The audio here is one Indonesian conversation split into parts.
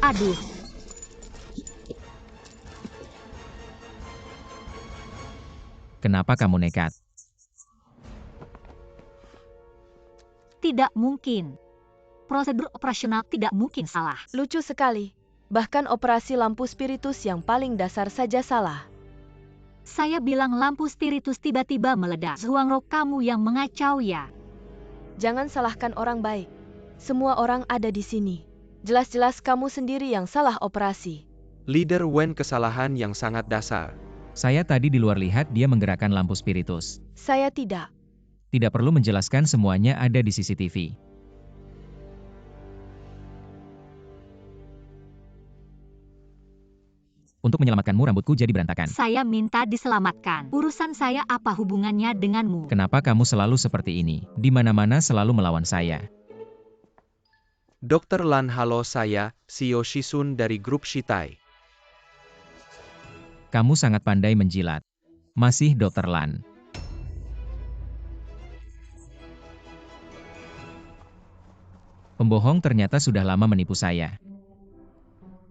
Aduh, Kenapa kamu nekat? tidak mungkin. Prosedur operasional tidak mungkin salah. Lucu sekali. Bahkan operasi lampu spiritus yang paling dasar saja salah. Saya bilang lampu spiritus tiba-tiba meledak. Zhuangro, kamu yang mengacau ya. Jangan salahkan orang baik. Semua orang ada di sini. Jelas-jelas kamu sendiri yang salah operasi. Leader Wen kesalahan yang sangat dasar. Saya tadi di luar lihat dia menggerakkan lampu spiritus. Saya tidak. Tidak perlu menjelaskan, semuanya ada di CCTV. Untuk menyelamatkanmu rambutku jadi berantakan. Saya minta diselamatkan. Urusan saya apa hubungannya denganmu? Kenapa kamu selalu seperti ini? Di mana-mana selalu melawan saya. Dr. Lan, halo, saya, Xiao Shisun dari grup Shitai. Kamu sangat pandai menjilat. Masih Dr. Lan. Pembohong ternyata sudah lama menipu saya.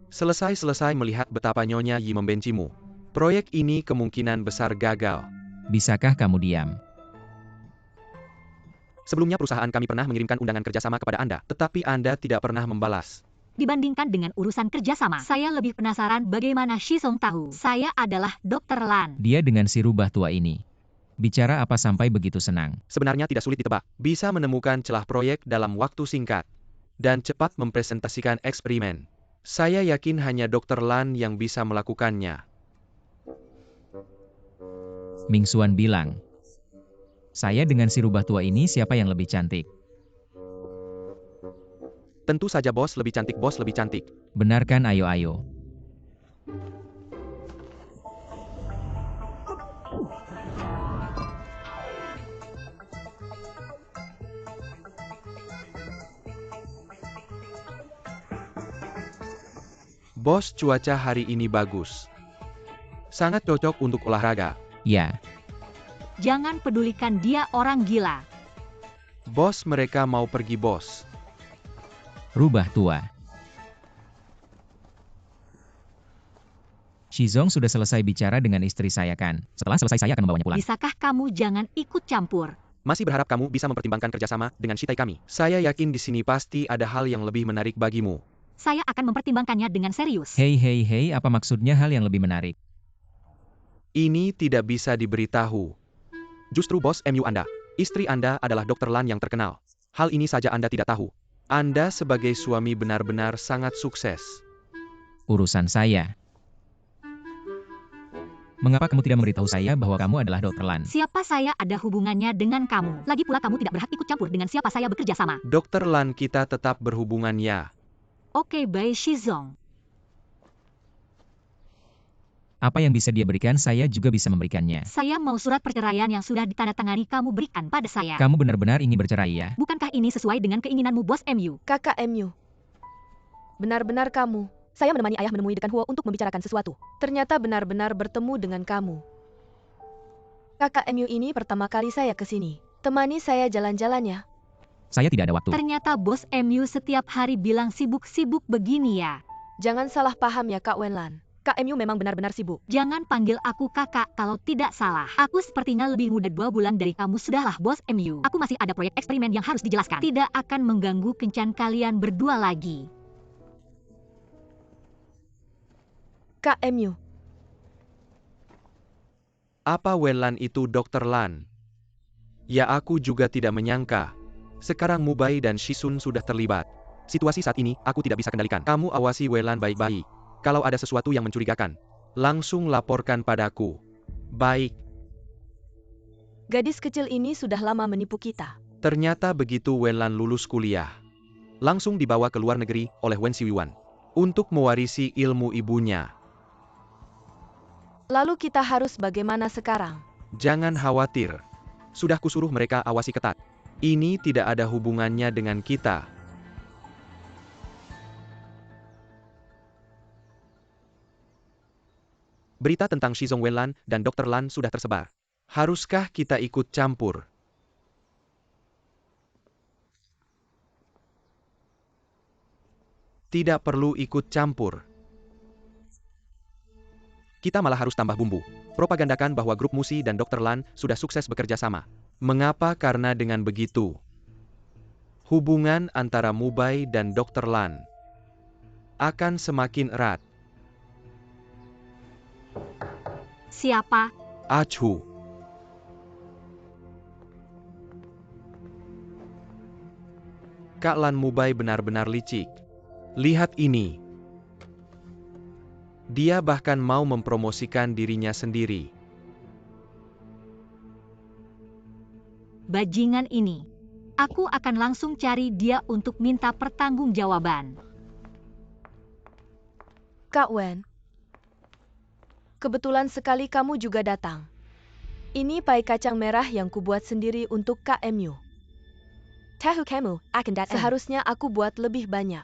Selesai melihat betapa Nyonya Yi membencimu. Proyek ini kemungkinan besar gagal. Bisakah kamu diam? Sebelumnya perusahaan kami pernah mengirimkan undangan kerjasama kepada Anda, tetapi Anda tidak pernah membalas. Dibandingkan dengan urusan kerjasama, saya lebih penasaran bagaimana Shizong tahu saya adalah Dr. Lan. Dia dengan si rubah tua ini. Bicara apa sampai begitu senang? Sebenarnya tidak sulit ditebak, bisa menemukan celah proyek dalam waktu singkat, dan cepat mempresentasikan eksperimen. Saya yakin hanya Dr. Lan yang bisa melakukannya. Ming Xuan bilang. Saya dengan si rubah tua ini siapa yang lebih cantik? Tentu saja bos lebih cantik, bos lebih cantik. Benar kan, ayo. Bos, cuaca hari ini bagus. Sangat cocok untuk olahraga. Ya, Jangan pedulikan dia, orang gila. Bos, mereka mau pergi, bos. rubah tua. Shizong sudah selesai bicara dengan istri saya kan? Setelah selesai saya akan membawanya pulang. Bisakah kamu jangan ikut campur? Masih berharap kamu bisa mempertimbangkan kerjasama dengan Shitai kami. Saya yakin di sini pasti ada hal yang lebih menarik bagimu. Saya akan mempertimbangkannya dengan serius. Hei, apa maksudnya hal yang lebih menarik? Ini tidak bisa diberitahu. Justru bos MU Anda, istri Anda adalah Dr. Lan yang terkenal. Hal ini saja Anda tidak tahu. Anda sebagai suami benar-benar sangat sukses. Urusan saya. Mengapa kamu tidak memberitahu saya bahwa kamu adalah Dr. Lan? Siapa saya ada hubungannya dengan kamu? Lagi pula kamu tidak berhak ikut campur dengan siapa saya bekerja sama. Dr. Lan, kita tetap berhubungan ya. Oke, baik Shizong. Apa yang bisa dia berikan, saya juga bisa memberikannya. Saya mau surat perceraian yang sudah ditandatangani kamu berikan pada saya. Kamu benar-benar ingin bercerai ya? Bukankah ini sesuai dengan keinginanmu, bos MU? Kakak MU. Benar-benar kamu. Saya menemani ayah menemui Dekan Huo untuk membicarakan sesuatu. Ternyata benar-benar bertemu dengan kamu. Kakak MU ini pertama kali saya ke sini. Temani saya jalan-jalan ya. Saya tidak ada waktu. Ternyata bos MU setiap hari bilang sibuk-sibuk begini ya. Jangan salah paham ya Kak Wenlan. Kak MU memang benar-benar sibuk. Jangan panggil aku kakak kalau tidak salah. Aku sepertinya lebih muda 2 bulan dari kamu. Sudahlah bos MU. Aku masih ada proyek eksperimen yang harus dijelaskan. Tidak akan mengganggu kencan kalian berdua lagi. Kak MU. Apa Wenlan itu Dr. Lan? Ya, aku juga tidak menyangka. Sekarang Mubai dan Shisun sudah terlibat. Situasi saat ini, aku tidak bisa kendalikan. Kamu awasi Wenlan baik-baik. Kalau ada sesuatu yang mencurigakan, langsung laporkan padaku. Baik. Gadis kecil ini sudah lama menipu kita. Ternyata begitu Wenlan lulus kuliah, langsung dibawa ke luar negeri oleh Wen Xiuan untuk mewarisi ilmu ibunya. Lalu kita harus bagaimana sekarang? Jangan khawatir. Sudah kusuruh mereka awasi ketat. Ini tidak ada hubungannya dengan kita. Berita tentang Shizong Wenlan dan Dr. Lan sudah tersebar. Haruskah kita ikut campur? Tidak perlu ikut campur. Kita malah harus tambah bumbu. Propagandakan bahwa grup Musi dan Dr. Lan sudah sukses bekerja sama. Mengapa? Karena dengan begitu, hubungan antara Mubai dan Dr. Lan akan semakin erat. Siapa? Achu. Kak Lan Mubai benar-benar licik. Lihat ini. Dia bahkan mau mempromosikan dirinya sendiri. Bajingan ini. Aku akan langsung cari dia untuk minta pertanggungjawaban. Kak Wen. Kebetulan sekali kamu juga datang. Ini pai kacang merah yang kubuat sendiri untuk KMU. Tahu kamu akan datang. Seharusnya aku buat lebih banyak.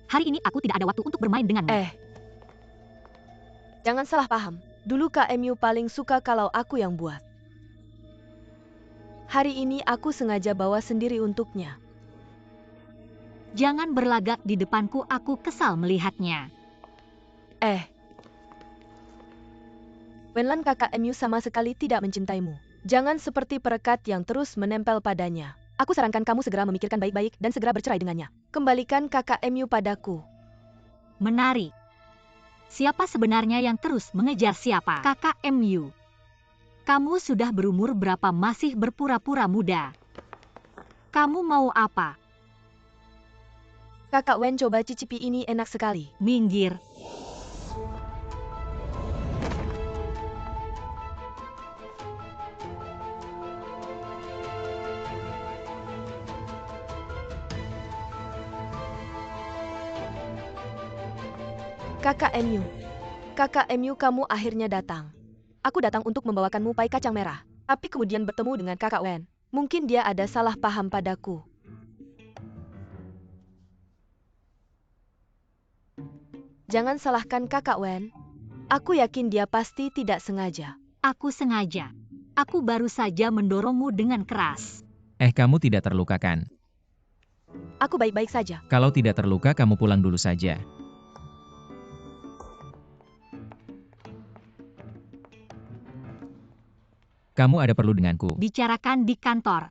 Hari ini aku tidak ada waktu untuk bermain denganmu. Jangan salah paham. Dulu KMU paling suka kalau aku yang buat. Hari ini aku sengaja bawa sendiri untuknya. Jangan berlagak di depanku, aku kesal melihatnya. Wenlan kakak MU sama sekali tidak mencintaimu. Jangan seperti perekat yang terus menempel padanya. Aku sarankan kamu segera memikirkan baik-baik dan segera bercerai dengannya. Kembalikan kakak MU padaku. Menarik. Siapa sebenarnya yang terus mengejar siapa? Kakak MU. Kamu sudah berumur berapa masih berpura-pura muda? Kamu mau apa? Kakak Wen, coba cicipi ini, enak sekali. Minggir. Kakak MU, kamu akhirnya datang. Aku datang untuk membawakanmu pai kacang merah. Tapi kemudian bertemu dengan kakak Wen. Mungkin dia ada salah paham padaku. Jangan salahkan kakak Wen. Aku yakin dia pasti tidak sengaja. Aku sengaja. Aku baru saja mendorongmu dengan keras. Kamu tidak terluka kan? Aku baik-baik saja. Kalau tidak terluka, kamu pulang dulu saja. Kamu ada perlu denganku? Bicarakan di kantor.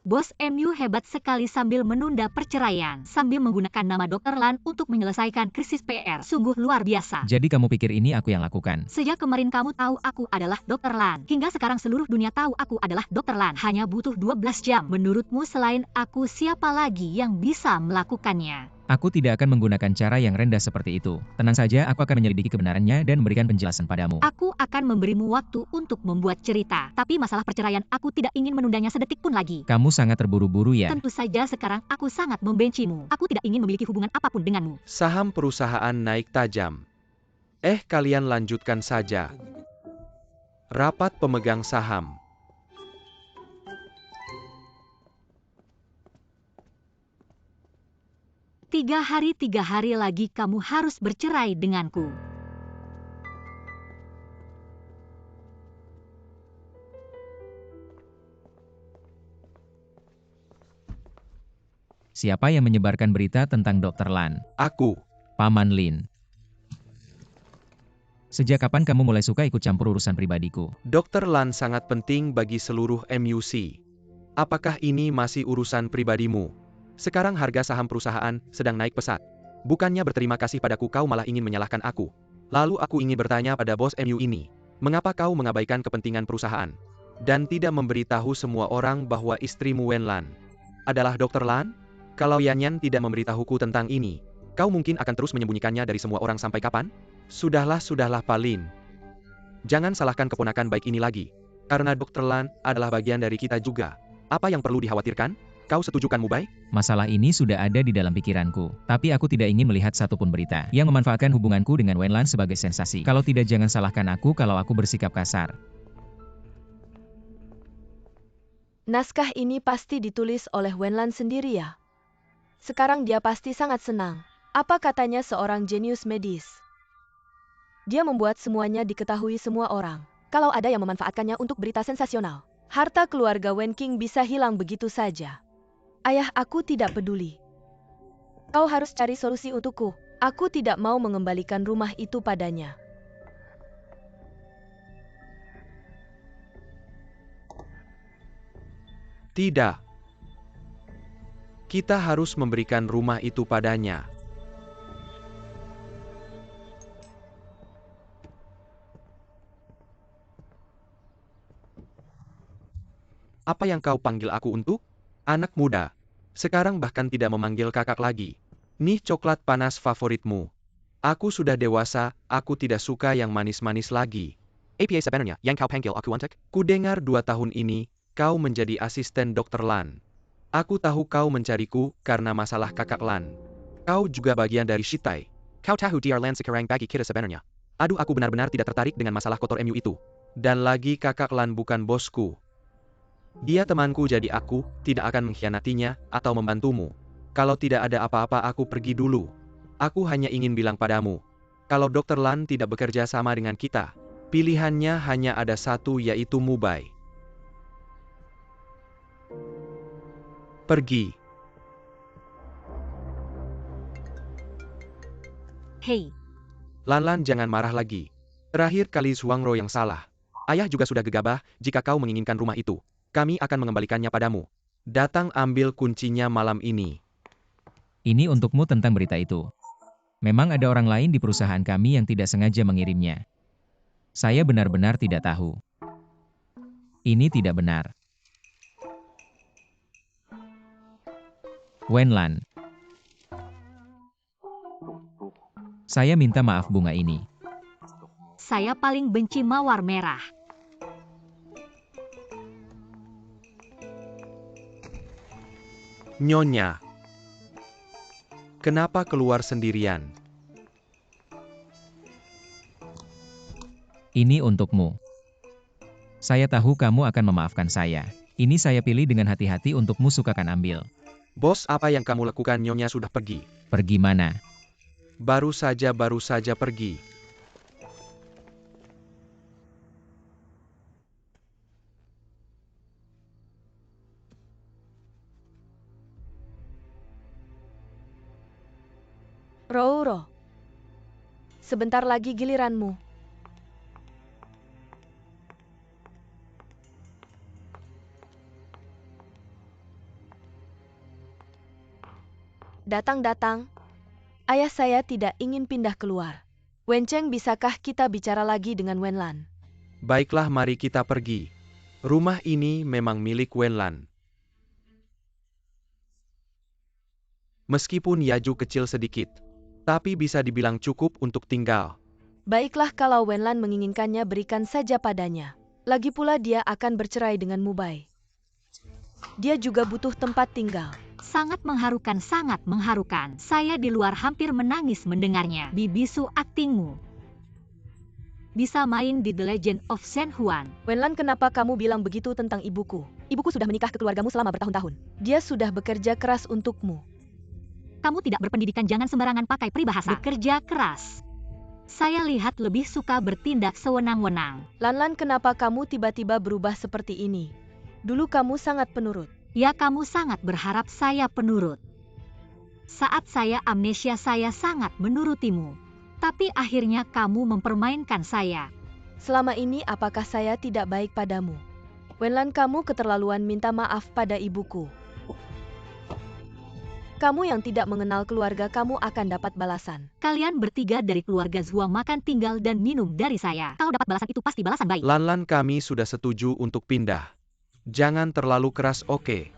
Bos MU hebat sekali sambil menunda perceraian, sambil menggunakan nama Dr. Lan untuk menyelesaikan krisis PR. Sungguh luar biasa. Jadi kamu pikir ini aku yang lakukan? Sejak kemarin kamu tahu aku adalah Dr. Lan. Hingga sekarang seluruh dunia tahu aku adalah Dr. Lan. Hanya butuh 12 jam. Menurutmu selain aku siapa lagi yang bisa melakukannya? Aku tidak akan menggunakan cara yang rendah seperti itu. Tenang saja, aku akan menyelidiki kebenarannya dan memberikan penjelasan padamu. Aku akan memberimu waktu untuk membuat cerita. Tapi masalah perceraian aku tidak ingin menundanya sedetik pun lagi. Kamu sangat terburu-buru ya? Tentu saja sekarang aku sangat membencimu. Aku tidak ingin memiliki hubungan apapun denganmu. Saham perusahaan naik tajam. Kalian lanjutkan saja. Rapat pemegang saham. Tiga hari lagi kamu harus bercerai denganku. Siapa yang menyebarkan berita tentang Dr. Lan? Aku. Paman Lin. Sejak kapan kamu mulai suka ikut campur urusan pribadiku? Dr. Lan sangat penting bagi seluruh MUC. Apakah ini masih urusan pribadimu? Sekarang harga saham perusahaan sedang naik pesat. Bukannya berterima kasih padaku, kau malah ingin menyalahkan aku. Lalu aku ingin bertanya pada bos MU ini. Mengapa kau mengabaikan kepentingan perusahaan? Dan tidak memberitahu semua orang bahwa istrimu Wen Lan adalah Dr. Lan? Kalau Yanyan tidak memberitahuku tentang ini, kau mungkin akan terus menyembunyikannya dari semua orang sampai kapan? Sudahlah Pak Lin. Jangan salahkan keponakan baik ini lagi. Karena Dr. Lan adalah bagian dari kita juga. Apa yang perlu dikhawatirkan? Kau setuju kan, Mubai? Masalah ini sudah ada di dalam pikiranku. Tapi aku tidak ingin melihat satupun berita yang memanfaatkan hubunganku dengan Wen Lan sebagai sensasi. Kalau tidak, jangan salahkan aku kalau aku bersikap kasar. Naskah ini pasti ditulis oleh Wen Lan sendiri ya? Sekarang dia pasti sangat senang. Apa katanya seorang jenius medis? Dia membuat semuanya diketahui semua orang. Kalau ada yang memanfaatkannya untuk berita sensasional, Harta keluarga Wen Qing bisa hilang begitu saja. Ayah, aku tidak peduli. Kau harus cari solusi untukku. Aku tidak mau mengembalikan rumah itu padanya. Tidak. Kita harus memberikan rumah itu padanya. Apa yang kau panggil aku untuk? Anak muda. Sekarang bahkan tidak memanggil kakak lagi. Nih coklat panas favoritmu. Aku sudah dewasa, aku tidak suka yang manis-manis lagi. Apa sebenarnya yang kau panggil aku untuk? Kudengar 2 tahun ini, kau menjadi asisten Dr. Lan. Aku tahu kau mencariku karena masalah kakak Lan. Kau juga bagian dari Shitai. Kau tahu Dr. Lan sekarang bagi kita sebenarnya. Aduh, aku benar-benar tidak tertarik dengan masalah kotor MU itu. Dan lagi kakak Lan bukan bosku. Dia temanku, jadi aku tidak akan mengkhianatinya atau membantumu. Kalau tidak ada apa-apa aku pergi dulu. Aku hanya ingin bilang padamu, kalau Dr. Lan tidak bekerja sama dengan kita, pilihannya hanya ada satu, yaitu Mubai. Pergi. Hei, Lan, jangan marah lagi. Terakhir kali Zhuangro yang salah. Ayah juga sudah gegabah, jika kau menginginkan rumah itu, kami akan mengembalikannya padamu. Datang ambil kuncinya malam ini. Ini untukmu tentang berita itu. Memang ada orang lain di perusahaan kami yang tidak sengaja mengirimnya. Saya benar-benar tidak tahu. Ini tidak benar. Wen Lan. Saya minta maaf bunga ini. saya paling benci mawar merah. Nyonya. Kenapa keluar sendirian? Ini untukmu. Saya tahu kamu akan memaafkan saya. Ini saya pilih dengan hati-hati untukmu, sukakan ambil. Bos, apa yang kamu lakukan? Nyonya sudah pergi. Pergi mana? Baru saja pergi. Rouro. Sebentar lagi giliranmu. Datang. Ayah saya tidak ingin pindah keluar. Wen Cheng, bisakah kita bicara lagi dengan Wen Lan? Baiklah, mari kita pergi. Rumah ini memang milik Wen Lan. Meskipun Yaju kecil sedikit, tapi bisa dibilang cukup untuk tinggal. Baiklah, kalau Wen Lan menginginkannya, berikan saja padanya. Lagi pula dia akan bercerai dengan Mubai. Dia juga butuh tempat tinggal. Sangat mengharukan, sangat mengharukan. Saya di luar hampir menangis mendengarnya. Bibisu, aktingmu. Bisa main di The Legend of Shen Huan. Wen Lan, kenapa kamu bilang begitu tentang ibuku? Ibuku sudah menikah ke keluargamu selama bertahun-tahun. Dia sudah bekerja keras untukmu. Kamu tidak berpendidikan, jangan sembarangan pakai peribahasa. Bekerja keras. Saya lihat lebih suka bertindak sewenang-wenang. Lan, kenapa kamu tiba-tiba berubah seperti ini? Dulu kamu sangat penurut. Ya, kamu sangat berharap saya penurut. Saat saya amnesia, saya sangat menurutimu. Tapi akhirnya kamu mempermainkan saya. Selama ini apakah saya tidak baik padamu? Wen Lan, kamu keterlaluan minta maaf pada ibuku. Kamu yang tidak mengenal keluarga kamu akan dapat balasan. Kalian bertiga dari keluarga Zhuang makan, tinggal, dan minum dari saya. Kalau dapat balasan itu pasti balasan baik. Lan, kami sudah setuju untuk pindah. Jangan terlalu keras, oke?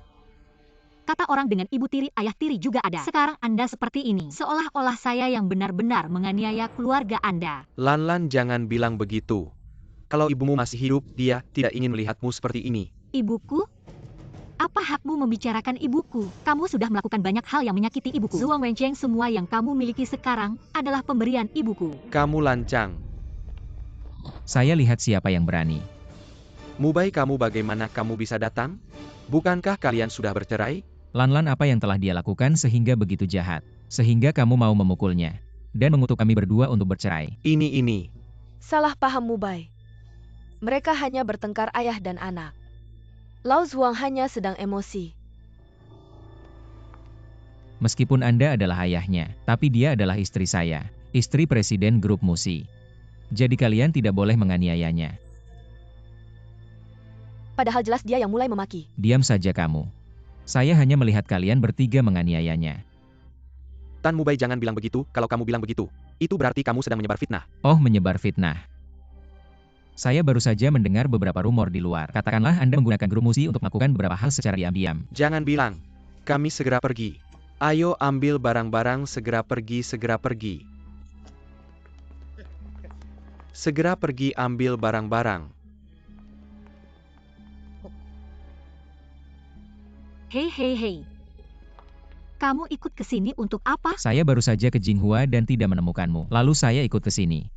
Kata orang dengan ibu tiri, ayah tiri juga ada. Sekarang Anda seperti ini. Seolah-olah saya yang benar-benar menganiaya keluarga Anda. Lan, jangan bilang begitu. Kalau ibumu masih hidup, dia tidak ingin melihatmu seperti ini. Ibuku? Apa hakmu membicarakan ibuku? Kamu sudah melakukan banyak hal yang menyakiti ibuku. Zhuang Wencheng, semua yang kamu miliki sekarang adalah pemberian ibuku. Kamu lancang. Saya lihat siapa yang berani. Mubai, kamu bagaimana kamu bisa datang? Bukankah kalian sudah bercerai? Lan, apa yang telah dia lakukan sehingga begitu jahat? Sehingga kamu mau memukulnya dan mengutuk kami berdua untuk bercerai. Ini. Salah paham Mubai. Mereka hanya bertengkar ayah dan anak. Lao Zuang hanya sedang emosi. Meskipun Anda adalah ayahnya, tapi dia adalah istri saya, istri Presiden Grup Musi. Jadi kalian tidak boleh menganiayanya. Padahal jelas dia yang mulai memaki. Diam saja kamu. Saya hanya melihat kalian bertiga menganiayanya. Tan Mubai, jangan bilang begitu. Kalau kamu bilang begitu, itu berarti kamu sedang menyebar fitnah. Oh, menyebar fitnah. Saya baru saja mendengar beberapa rumor di luar. Katakanlah Anda menggunakan Grup Musi untuk melakukan beberapa hal secara diam-diam. Jangan bilang. Kami segera pergi. Ayo ambil barang-barang, segera pergi, segera pergi. Segera pergi ambil barang-barang. Hei hei hei. Kamu ikut ke sini untuk apa? Saya baru saja ke Jinghua dan tidak menemukanmu. Lalu saya ikut ke sini.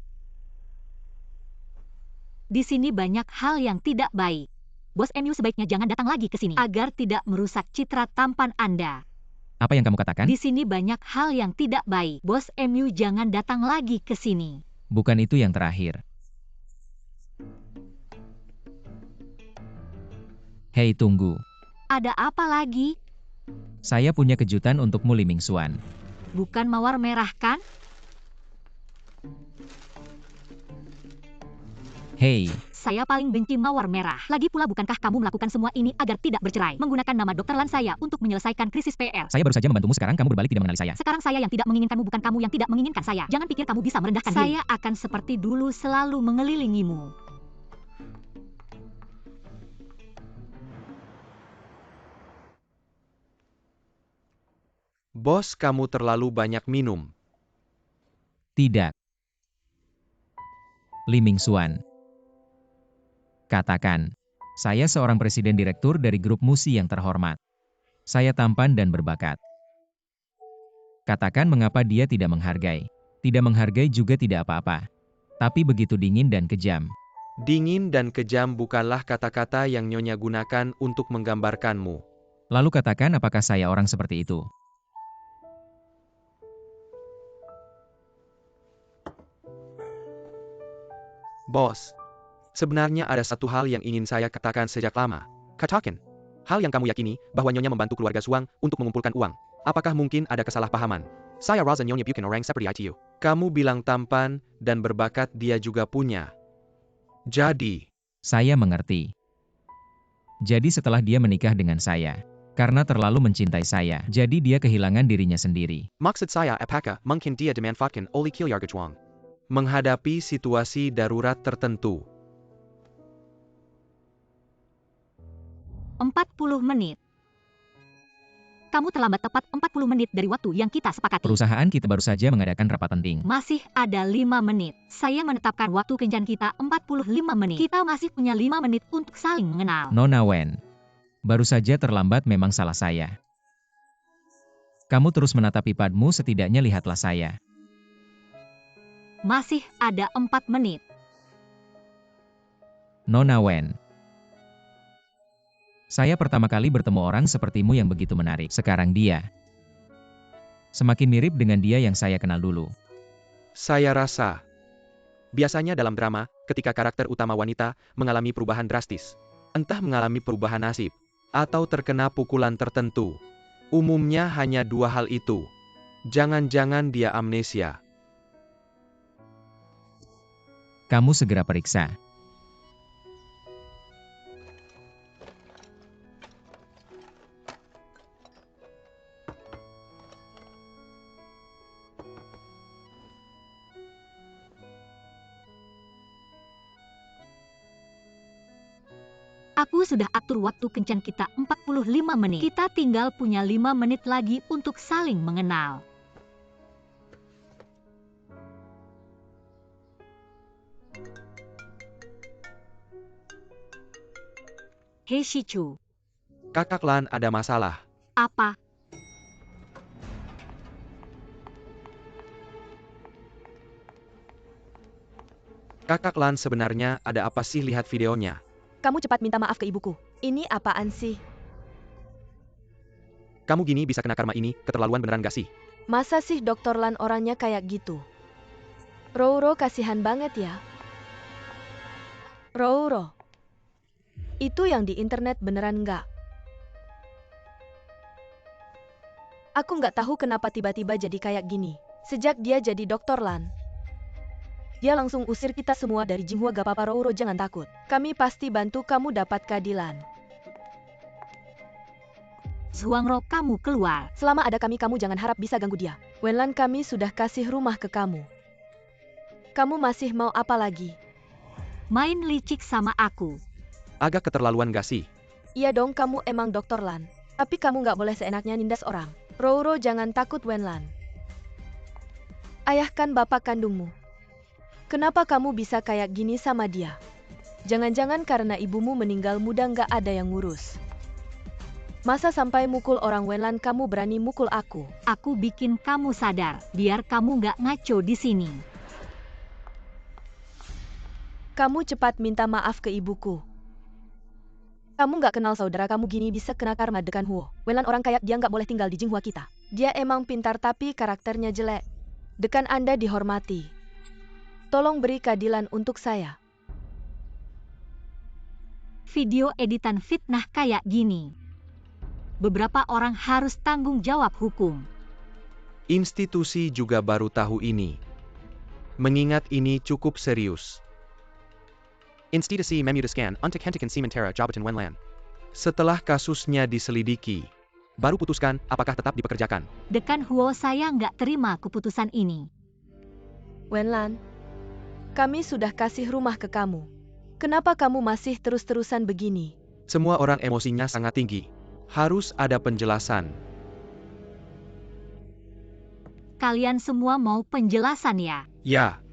Di sini banyak hal yang tidak baik. Bos MU sebaiknya jangan datang lagi ke sini agar tidak merusak citra tampan Anda. Apa yang kamu katakan? Di sini banyak hal yang tidak baik. Bos MU jangan datang lagi ke sini. Bukan itu yang terakhir. Hei, tunggu. Ada apa lagi? Saya punya kejutan untukmu, Li Mingxuan. Bukan mawar merah kan? Hei, Saya paling benci mawar merah. Lagi pula bukankah kamu melakukan semua ini agar tidak bercerai? Menggunakan nama Dr. Lan saya untuk menyelesaikan krisis PR. saya baru saja membantumu, sekarang kamu berbalik tidak mengenali saya. Sekarang saya yang tidak menginginkanmu, bukan kamu yang tidak menginginkan saya. Jangan pikir kamu bisa merendahkan diri. Saya akan seperti dulu selalu mengelilingimu. Bos, kamu terlalu banyak minum. Tidak. Li Mingxuan. Katakan, saya seorang presiden direktur dari Grup Musi yang terhormat. Saya tampan dan berbakat. Katakan mengapa dia tidak menghargai. Tidak menghargai juga tidak apa-apa. Tapi begitu dingin dan kejam. Dingin dan kejam bukanlah kata-kata yang Nyonya gunakan untuk menggambarkanmu. Lalu katakan apakah saya orang seperti itu? Bos, sebenarnya ada satu hal yang ingin saya katakan sejak lama. Katakan, hal yang kamu yakini, bahwa Nyonya membantu keluarga Zuang untuk mengumpulkan uang. Apakah mungkin ada kesalahpahaman? Saya rasa Nyonya bukan orang seperti itu. Kamu bilang tampan dan berbakat, dia juga punya. Jadi, Saya mengerti. Jadi setelah dia menikah dengan saya, karena terlalu mencintai saya, jadi dia kehilangan dirinya sendiri. maksud saya apakah mungkin dia dimanfaatkan oleh keluarga Zuang menghadapi situasi darurat tertentu? 40 menit. Kamu terlambat tepat 40 menit dari waktu yang kita sepakati. Perusahaan kita baru saja mengadakan rapat penting. Masih ada 5 menit. Saya menetapkan waktu kencan kita 45 menit. Kita masih punya 5 menit untuk saling mengenal. Nona Wen. Baru saja terlambat, memang salah saya. Kamu terus menatapi padmu, setidaknya lihatlah saya. Masih ada 4 menit. Nona Wen. Saya pertama kali bertemu orang sepertimu yang begitu menarik. Sekarang dia semakin mirip dengan dia yang saya kenal dulu. Saya rasa, biasanya dalam drama, ketika karakter utama wanita mengalami perubahan drastis, entah mengalami perubahan nasib, atau terkena pukulan tertentu, umumnya hanya dua hal itu. Jangan-jangan dia amnesia. Kamu segera periksa. Aku sudah atur waktu kencan kita 45 menit. Kita tinggal punya 5 menit lagi untuk saling mengenal. Hei Shichu, Kakak Lan ada masalah. apa? Kakak Lan, sebenarnya ada apa sih? Lihat videonya. Kamu cepat minta maaf ke ibuku. Ini apaan sih? Kamu gini bisa kena karma ini, keterlaluan beneran gak sih? Masa sih Dr. Lan orangnya kayak gitu? Rouro kasihan banget ya. Rouro. Itu yang di internet beneran nggak? Aku nggak tahu kenapa tiba-tiba jadi kayak gini. Sejak dia jadi Dr. Lan, dia langsung usir kita semua dari Jinghua. Gak apa-apa Rouro, jangan takut. Kami pasti bantu kamu dapat keadilan. Zhuangro, kamu keluar. Selama ada kami, kamu jangan harap bisa ganggu dia. Wenlan, kami sudah kasih rumah ke kamu. Kamu masih mau apa lagi? Main licik sama aku. Agak keterlaluan gak sih? Iya dong, kamu emang Dr. Lan. Tapi kamu nggak boleh seenaknya nindas orang. Rouro, jangan takut Wenlan. Ayah kan bapak kandungmu. Kenapa kamu bisa kayak gini sama dia? Jangan-jangan karena ibumu meninggal muda nggak ada yang ngurus. Masa sampai mukul orang? Wenlan, kamu berani mukul aku? Aku bikin kamu sadar, biar kamu nggak ngaco di sini. Kamu cepat minta maaf ke ibuku. Kamu nggak kenal saudara kamu gini bisa kena karma Dekan Huo. Wenlan orang kayak dia nggak boleh tinggal di Jinghua kita. Dia emang pintar tapi karakternya jelek. Dekan Anda dihormati. Tolong beri keadilan untuk saya. Video editan fitnah kayak gini. Beberapa orang harus tanggung jawab hukum. Institusi juga baru tahu ini. Mengingat ini cukup serius. Institusi memutuskan untuk hentikan sementara jabatan Wenlan. Setelah kasusnya diselidiki, baru putuskan apakah tetap dipekerjakan. Dekan Huo, saya nggak terima keputusan ini. Wenlan, kami sudah kasih rumah ke kamu. Kenapa kamu masih terus-terusan begini? Semua orang emosinya sangat tinggi. Harus ada penjelasan. Kalian semua mau penjelasan ya? Ya,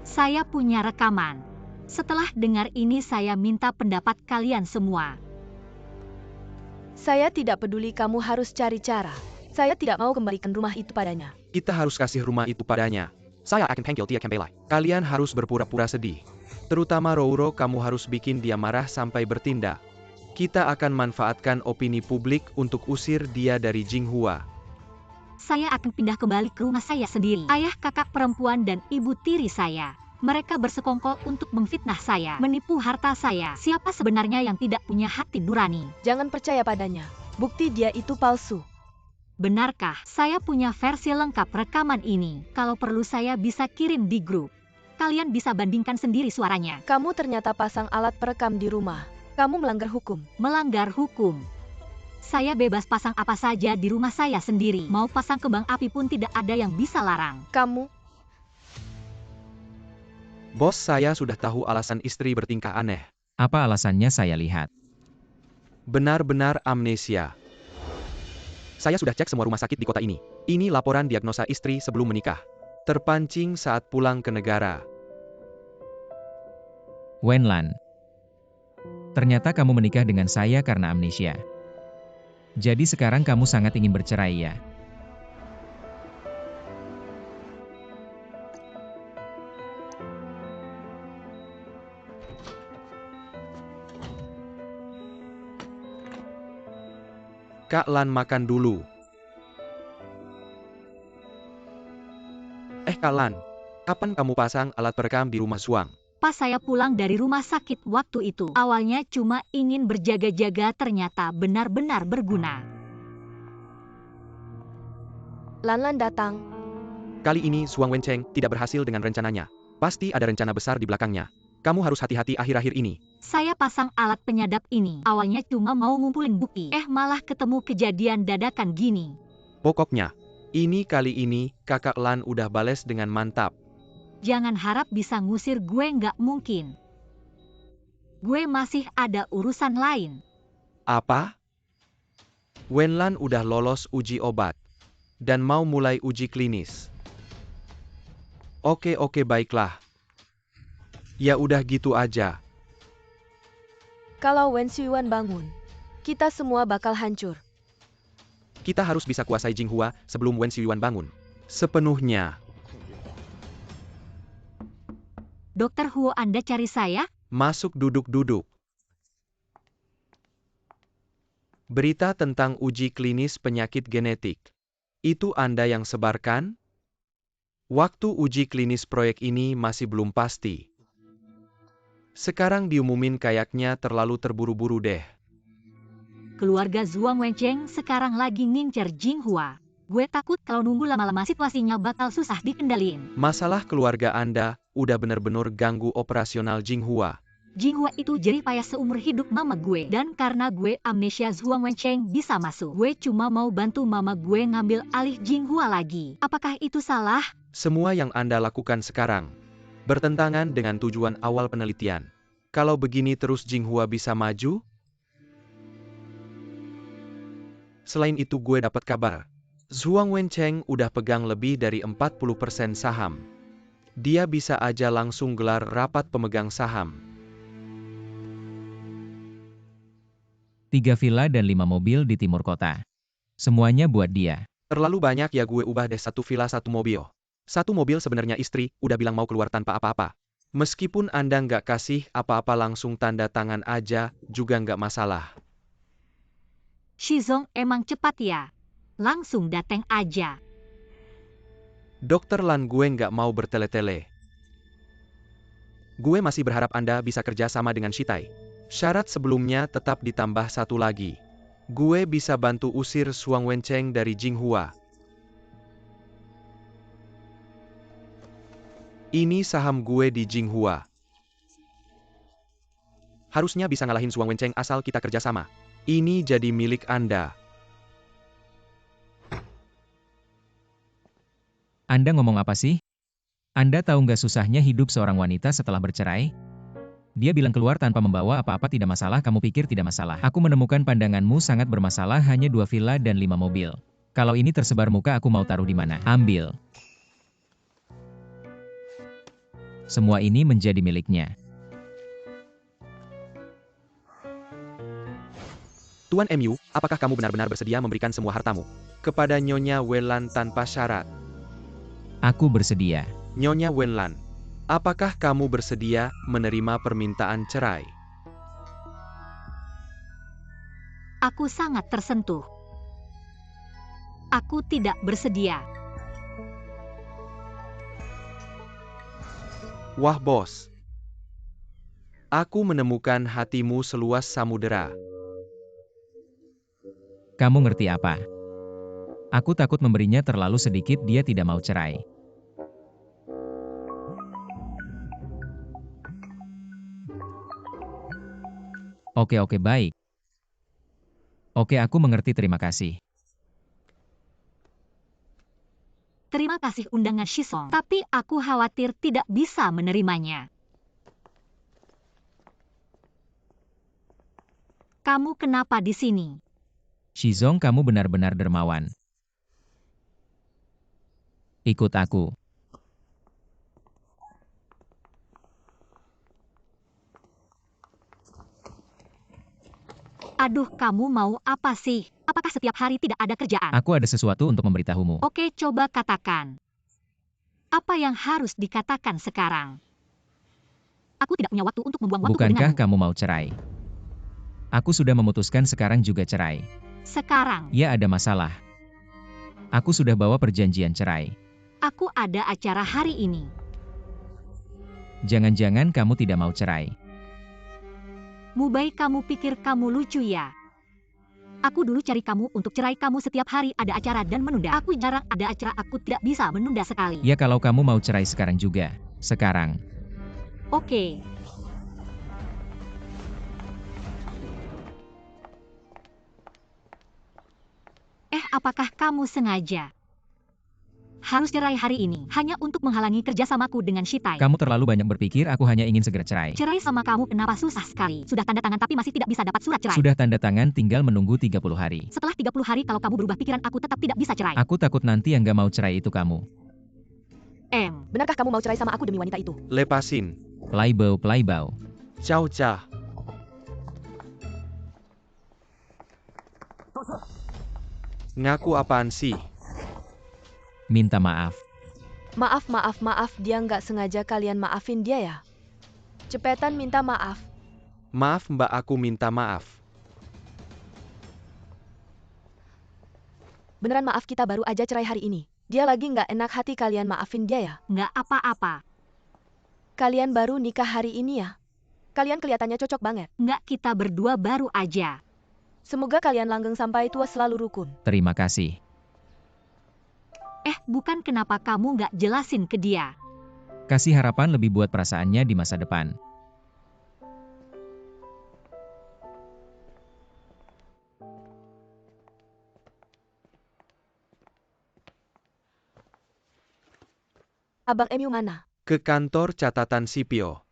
Saya punya rekaman. Setelah dengar ini saya minta pendapat kalian semua. Saya tidak peduli, kamu harus cari cara. Saya tidak mau kembalikan rumah itu padanya. kita harus kasih rumah itu padanya. Saya akan panggil dia kembali. Kalian harus berpura-pura sedih. Terutama Rouro, kamu harus bikin dia marah sampai bertindak. Kita akan manfaatkan opini publik untuk usir dia dari Jinghua. Saya akan pindah kembali ke rumah saya sendiri. Ayah, kakak perempuan, dan ibu tiri saya. Mereka bersekongkol untuk memfitnah saya, menipu harta saya. Siapa sebenarnya yang tidak punya hati nurani? Jangan percaya padanya. Bukti dia itu palsu. Benarkah? Saya punya versi lengkap rekaman ini. Kalau perlu saya bisa kirim di grup. Kalian bisa bandingkan sendiri suaranya. Kamu ternyata pasang alat perekam di rumah. Kamu melanggar hukum. Melanggar hukum. Saya bebas pasang apa saja di rumah saya sendiri. Mau pasang kembang api pun tidak ada yang bisa larang. Kamu, Bos, saya sudah tahu alasan istri bertingkah aneh. Apa alasannya saya lihat? Benar-benar amnesia. Saya sudah cek semua rumah sakit di kota ini. Ini laporan diagnosa istri sebelum menikah. Terpancing saat pulang ke negara. Wenlan. Ternyata kamu menikah dengan saya karena amnesia. Jadi sekarang kamu sangat ingin bercerai ya? Kak Lan, makan dulu. Kak Lan, kapan kamu pasang alat perekam di rumah Suang? Pas saya pulang dari rumah sakit waktu itu, awalnya cuma ingin berjaga-jaga, ternyata benar-benar berguna. Lanlan datang. Kali ini Suang Wencheng tidak berhasil dengan rencananya. Pasti ada rencana besar di belakangnya. Kamu harus hati-hati akhir-akhir ini. Saya pasang alat penyadap ini. Awalnya cuma mau ngumpulin bukti. Malah ketemu kejadian dadakan gini. Pokoknya, kali ini Kakak Lan udah bales dengan mantap. Jangan harap bisa ngusir gue, nggak mungkin. Gue masih ada urusan lain. Apa? Wenlan udah lolos uji obat. Dan mau mulai uji klinis. Oke, baiklah. Ya udah gitu aja. Kalau Wen Xuyuan bangun, kita semua bakal hancur. Kita harus bisa kuasai Jinghua sebelum Wen Xuyuan bangun. Sepenuhnya. Dokter Huo, Anda cari saya? Masuk, duduk. Berita tentang uji klinis penyakit genetik. Itu Anda yang sebarkan? Waktu uji klinis proyek ini masih belum pasti. Sekarang diumumin kayaknya terlalu terburu-buru deh. Keluarga Zhuang Wencheng sekarang lagi ngincer Jinghua. Gue takut kalau nunggu lama-lama situasinya bakal susah dikendaliin. Masalah keluarga Anda udah bener-bener ganggu operasional Jinghua. Jinghua itu jerih payah seumur hidup mama gue. Dan karena gue amnesia Zhuang Wencheng bisa masuk. Gue cuma mau bantu mama gue ngambil alih Jinghua lagi. Apakah itu salah? Semua yang Anda lakukan sekarang bertentangan dengan tujuan awal penelitian. Kalau begini terus Jinghua bisa maju? Selain itu gue dapat kabar. Zhuang Wencheng udah pegang lebih dari 40% saham. Dia bisa aja langsung gelar rapat pemegang saham. 3 villa dan 5 mobil di timur kota. Semuanya buat dia. Terlalu banyak ya, gue ubah deh 1 villa 1 mobil. 1 mobil sebenarnya istri, udah bilang mau keluar tanpa apa-apa. Meskipun Anda nggak kasih apa-apa langsung tanda tangan aja, juga nggak masalah. Shizong emang cepat ya. Langsung dateng aja. Dokter Lan, gue nggak mau bertele-tele. Gue masih berharap Anda bisa kerja sama dengan Shitai. Syarat sebelumnya tetap ditambah 1 lagi. Gue bisa bantu usir Zhuang Wencheng dari Jinghua. Ini saham gue di Jinghua. Harusnya bisa ngalahin Zhuang Wencheng asal kita kerjasama. Ini jadi milik Anda. Anda ngomong apa sih? Anda tahu nggak susahnya hidup seorang wanita setelah bercerai? Dia bilang keluar tanpa membawa apa-apa tidak masalah, kamu pikir tidak masalah. Aku menemukan pandanganmu sangat bermasalah, hanya 2 villa dan 5 mobil. Kalau ini tersebar muka aku mau taruh di mana? Ambil. Semua ini menjadi miliknya. Tuan MU, apakah kamu benar-benar bersedia memberikan semua hartamu kepada Nyonya Wenlan tanpa syarat? Aku bersedia. Nyonya Wenlan, apakah kamu bersedia menerima permintaan cerai? Aku sangat tersentuh. Aku tidak bersedia. Wah bos, aku menemukan hatimu seluas samudera. Kamu ngerti apa? Aku takut memberinya terlalu sedikit, dia tidak mau cerai. Oke, baik. Oke, aku mengerti, terima kasih. Terima kasih undangan Shizong, tapi aku khawatir tidak bisa menerimanya. Kamu kenapa di sini? Shizong, kamu benar-benar dermawan. Ikut aku. Aduh, kamu mau apa sih? Apakah setiap hari tidak ada kerjaan? Aku ada sesuatu untuk memberitahumu. Oke, coba katakan. Apa yang harus dikatakan sekarang? Aku tidak punya waktu untuk membuang waktu Bukankah denganmu. kamu mau cerai? Aku sudah memutuskan sekarang juga cerai. Sekarang, Ya, ada masalah. Aku sudah bawa perjanjian cerai. aku ada acara hari ini. Jangan-jangan kamu tidak mau cerai. Mubai, kamu pikir kamu lucu ya? Aku dulu cari kamu untuk cerai, kamu setiap hari ada acara dan menunda. Aku jarang ada acara, aku tidak bisa menunda sekali. Ya, kalau kamu mau cerai sekarang juga. Sekarang. Oke. Apakah kamu sengaja harus cerai hari ini hanya untuk menghalangi kerjasamaku dengan Shitai? Kamu terlalu banyak berpikir, aku hanya ingin segera cerai. Cerai sama kamu kenapa susah sekali? Sudah tanda tangan tapi masih tidak bisa dapat surat cerai. Sudah tanda tangan, tinggal menunggu 30 hari. Setelah 30 hari kalau kamu berubah pikiran, aku tetap tidak bisa cerai. Aku takut nanti yang gak mau cerai itu kamu. Benarkah kamu mau cerai sama aku demi wanita itu? Lepasin. Playbau. Ciao ciao. Ngaku apaan sih? Minta maaf. Maaf, dia nggak sengaja, kalian maafin dia ya. Cepetan minta maaf. Maaf mbak, aku minta maaf. Beneran maaf, kita baru aja cerai hari ini. Dia lagi nggak enak hati, kalian maafin dia ya. Nggak apa-apa. Kalian baru nikah hari ini ya. Kalian kelihatannya cocok banget. Nggak, kita berdua baru aja. Semoga kalian langgeng sampai tua selalu rukun. Terima kasih. Bukan, kenapa kamu nggak jelasin ke dia? Kasih harapan lebih buat perasaannya di masa depan. Abang MU mana? Ke kantor catatan sipil.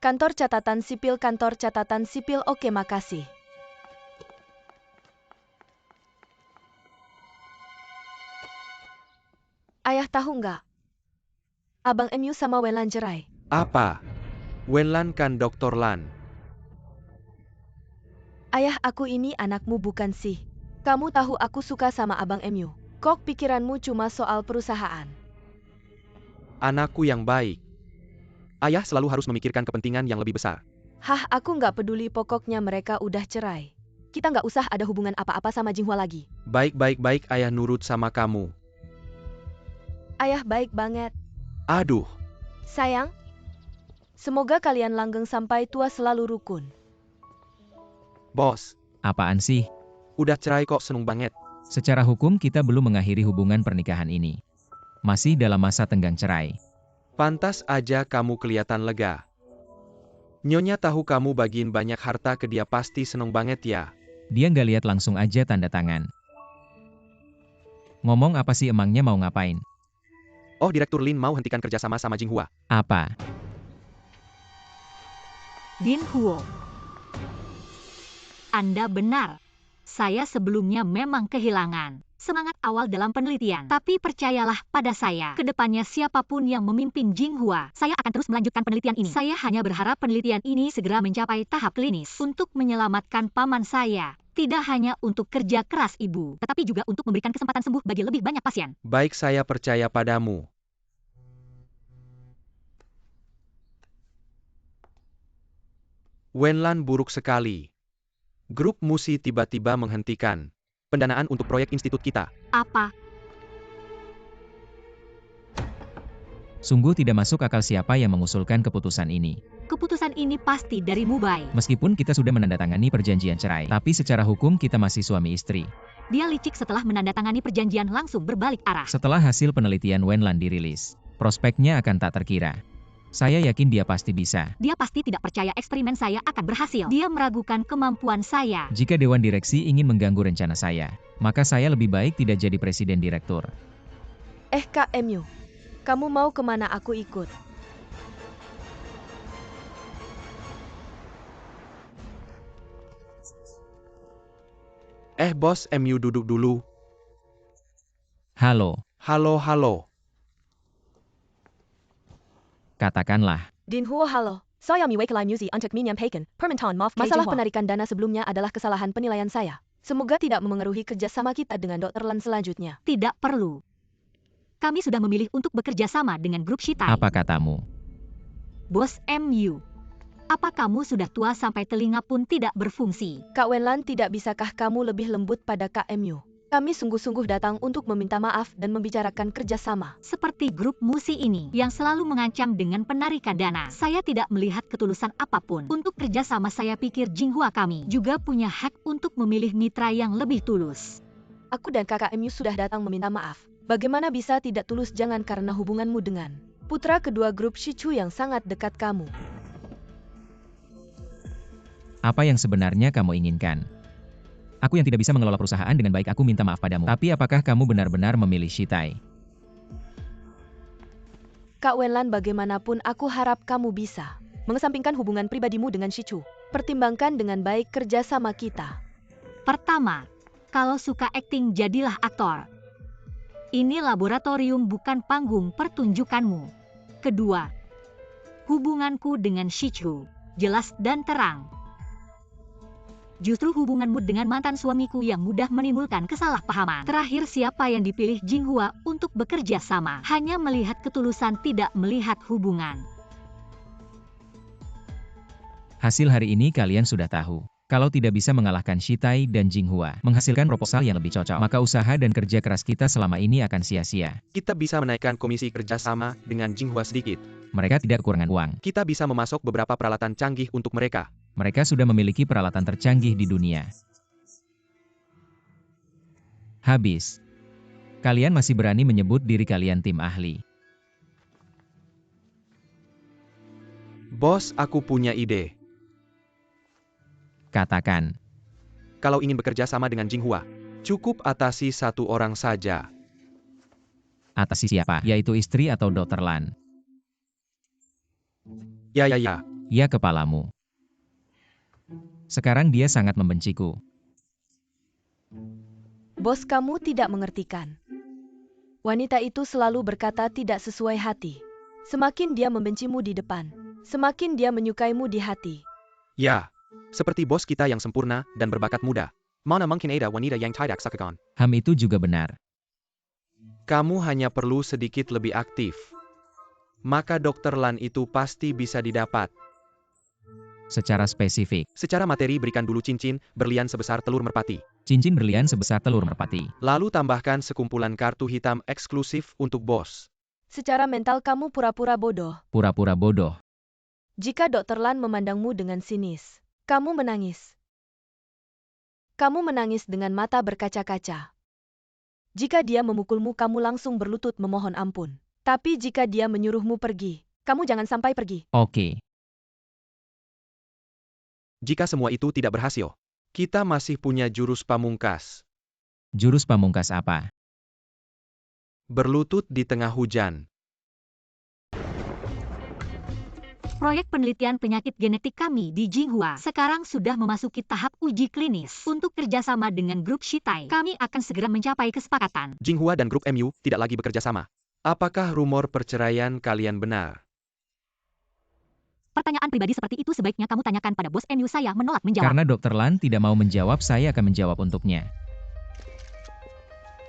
Kantor catatan sipil, kantor catatan sipil. Oke, makasih. Ayah tahu nggak? Abang MU sama Welan cerai. Apa? Wenlan kan Dr. Lan. Ayah, aku ini anakmu bukan sih. Kamu tahu aku suka sama Abang MU. Kok pikiranmu cuma soal perusahaan? Anakku yang baik. Ayah selalu harus memikirkan kepentingan yang lebih besar. Hah, aku nggak peduli, pokoknya mereka udah cerai. Kita nggak usah ada hubungan apa-apa sama Jinghua lagi. Baik, ayah nurut sama kamu. Ayah baik banget. Aduh, Sayang, semoga kalian langgeng sampai tua selalu rukun. bos. Apaan sih? Udah cerai kok, seneng banget. Secara hukum kita belum mengakhiri hubungan pernikahan ini. Masih dalam masa tenggang cerai. Pantas aja kamu kelihatan lega. Nyonya tahu kamu bagiin banyak harta ke dia, pasti seneng banget ya. Dia nggak lihat, langsung aja tanda tangan. Ngomong apa sih, emangnya mau ngapain? Oh, Direktur Lin mau hentikan kerjasama sama Jinghua. Apa? Din Huo. Anda benar. Saya sebelumnya memang kehilangan semangat awal dalam penelitian. Tapi percayalah pada saya, kedepannya siapapun yang memimpin Jinghua, saya akan terus melanjutkan penelitian ini. Saya hanya berharap penelitian ini segera mencapai tahap klinis untuk menyelamatkan paman saya. Tidak hanya untuk kerja keras ibu, tetapi juga untuk memberikan kesempatan sembuh bagi lebih banyak pasien. Baik, saya percaya padamu. Wenlan buruk sekali. Grup Musi tiba-tiba menghentikan pendanaan untuk proyek institut kita. Apa? Sungguh tidak masuk akal siapa yang mengusulkan keputusan ini. Keputusan ini pasti dari Mubai. Meskipun kita sudah menandatangani perjanjian cerai, tapi secara hukum kita masih suami istri. Dia licik setelah menandatangani perjanjian langsung berbalik arah. Setelah hasil penelitian Wenlan dirilis, prospeknya akan tak terkira. Saya yakin dia pasti bisa. Dia pasti tidak percaya eksperimen saya akan berhasil. Dia meragukan kemampuan saya. Jika Dewan Direksi ingin mengganggu rencana saya, maka saya lebih baik tidak jadi presiden direktur. Kak MU, kamu mau kemana aku ikut? Bos MU duduk dulu. Halo, Halo. katakanlah. Din Huo, halo. Saya miwakilai musi untuk menyampaikan permintaan maaf. Masalah penarikan dana sebelumnya adalah kesalahan penilaian saya. Semoga tidak memengaruhi kerjasama kita dengan Dr. Lan selanjutnya. Tidak perlu. Kami sudah memilih untuk bekerja sama dengan grup Shitai. Apa katamu? Bos MU. Apa kamu sudah tua sampai telinga pun tidak berfungsi? Kak Wenlan, tidak bisakah kamu lebih lembut pada Kak MU? Kami sungguh-sungguh datang untuk meminta maaf dan membicarakan kerjasama. Seperti grup Musi ini yang selalu mengancam dengan penarikan dana. Saya tidak melihat ketulusan apapun untuk kerjasama. Saya pikir Jinghua kami juga punya hak untuk memilih mitra yang lebih tulus. Aku dan kakak MU sudah datang meminta maaf. Bagaimana bisa tidak tulus? Jangan karena hubunganmu dengan putra kedua grup Shichu yang sangat dekat kamu. Apa yang sebenarnya kamu inginkan? Aku yang tidak bisa mengelola perusahaan dengan baik, aku minta maaf padamu. Tapi apakah kamu benar-benar memilih Shitai? Kak Wenlan, bagaimanapun aku harap kamu bisa mengesampingkan hubungan pribadimu dengan Shichu. Pertimbangkan dengan baik kerjasama kita. Pertama, kalau suka akting jadilah aktor. Ini laboratorium bukan panggung pertunjukanmu. Kedua, hubunganku dengan Shichu jelas dan terang. Justru hubunganmu dengan mantan suamiku yang mudah menimbulkan kesalahpahaman. Terakhir, siapa yang dipilih Jinghua untuk bekerja sama? Hanya melihat ketulusan, tidak melihat hubungan. Hasil hari ini kalian sudah tahu. Kalau tidak bisa mengalahkan Shitai dan Jinghua, menghasilkan proposal yang lebih cocok, maka usaha dan kerja keras kita selama ini akan sia-sia. Kita bisa menaikkan komisi kerjasama dengan Jinghua sedikit. Mereka tidak kekurangan uang. Kita bisa memasok beberapa peralatan canggih untuk mereka. Mereka sudah memiliki peralatan tercanggih di dunia. Habis. Kalian masih berani menyebut diri kalian tim ahli. Bos, aku punya ide. Katakan. Kalau ingin bekerja sama dengan Jinghua, cukup atasi satu orang saja. Atasi siapa? Yaitu istri atau Dr. Lan? Ya. Ya kepalamu. Sekarang dia sangat membenciku. Bos kamu tidak mengertikan. Wanita itu selalu berkata tidak sesuai hati. Semakin dia membencimu di depan, semakin dia menyukaimu di hati. Ya, seperti bos kita yang sempurna dan berbakat muda. Mana mungkin ada wanita yang tidak sukakan. Itu juga benar. Kamu hanya perlu sedikit lebih aktif. Maka Dr. Lan itu pasti bisa didapat. Secara spesifik. Secara materi berikan dulu cincin berlian sebesar telur merpati. Cincin berlian sebesar telur merpati. Lalu tambahkan sekumpulan kartu hitam eksklusif untuk bos. Secara mental kamu pura-pura bodoh. Pura-pura bodoh. Jika Dr. Lan memandangmu dengan sinis, kamu menangis. Kamu menangis dengan mata berkaca-kaca. Jika dia memukulmu, kamu langsung berlutut memohon ampun. Tapi jika dia menyuruhmu pergi, kamu jangan sampai pergi. Oke. Jika semua itu tidak berhasil, kita masih punya jurus pamungkas. Jurus pamungkas apa? Berlutut di tengah hujan. Proyek penelitian penyakit genetik kami di Jinghua sekarang sudah memasuki tahap uji klinis. Untuk kerjasama dengan grup Shitai, kami akan segera mencapai kesepakatan. Jinghua dan grup MU tidak lagi bekerja sama. Apakah rumor perceraian kalian benar? Pertanyaan pribadi seperti itu sebaiknya kamu tanyakan pada bos MU. Saya menolak menjawab. Karena Dr. Lan tidak mau menjawab, saya akan menjawab untuknya.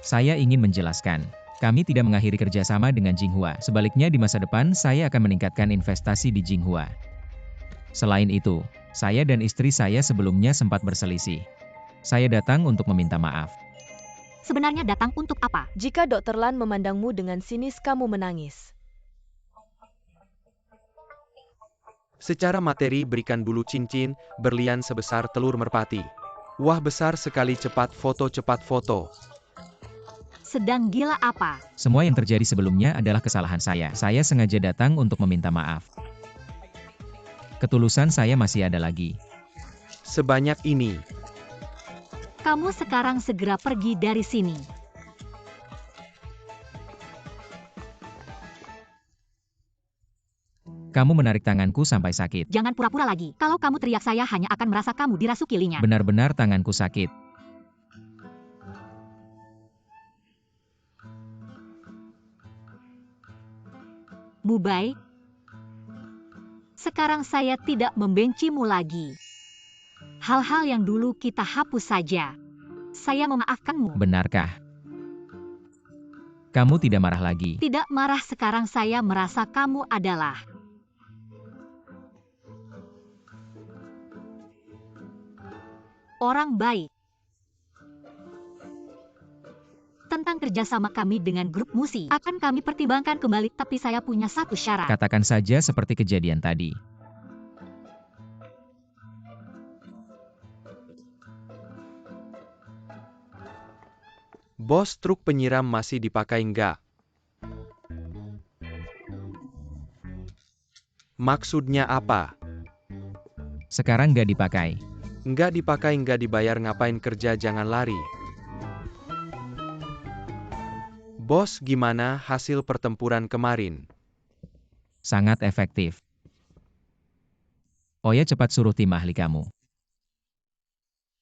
Saya ingin menjelaskan. Kami tidak mengakhiri kerjasama dengan Jinghua. Sebaliknya di masa depan, saya akan meningkatkan investasi di Jinghua. Selain itu, saya dan istri saya sebelumnya sempat berselisih. Saya datang untuk meminta maaf. Sebenarnya datang untuk apa? Jika Dr. Lan memandangmu dengan sinis, kamu menangis. Secara materi berikan dulu cincin berlian sebesar telur merpati. Wah, besar sekali. Cepat foto. Sedang gila apa? Semua yang terjadi sebelumnya adalah kesalahan saya. Saya sengaja datang untuk meminta maaf. Ketulusan saya masih ada lagi. Sebanyak ini. Kamu sekarang segera pergi dari sini. Kamu menarik tanganku sampai sakit. Jangan pura-pura lagi. Kalau kamu teriak, saya hanya akan merasa kamu dirasuki linya. Benar-benar tanganku sakit. Bubai, sekarang saya tidak membencimu lagi. Hal-hal yang dulu kita hapus saja. Saya memaafkanmu. Benarkah? Kamu tidak marah lagi? Tidak marah. Sekarang saya merasa kamu adalah orang baik. Tentang kerjasama kami dengan grup Musi, akan kami pertimbangkan kembali, tapi saya punya satu syarat. Katakan saja seperti kejadian tadi. Bos, truk penyiram masih dipakai nggak? Maksudnya apa? Sekarang nggak dipakai. Nggak dipakai, nggak dibayar, ngapain kerja, jangan lari. Bos, gimana hasil pertempuran kemarin? Sangat efektif. Oh ya, cepat suruh tim ahli kamu.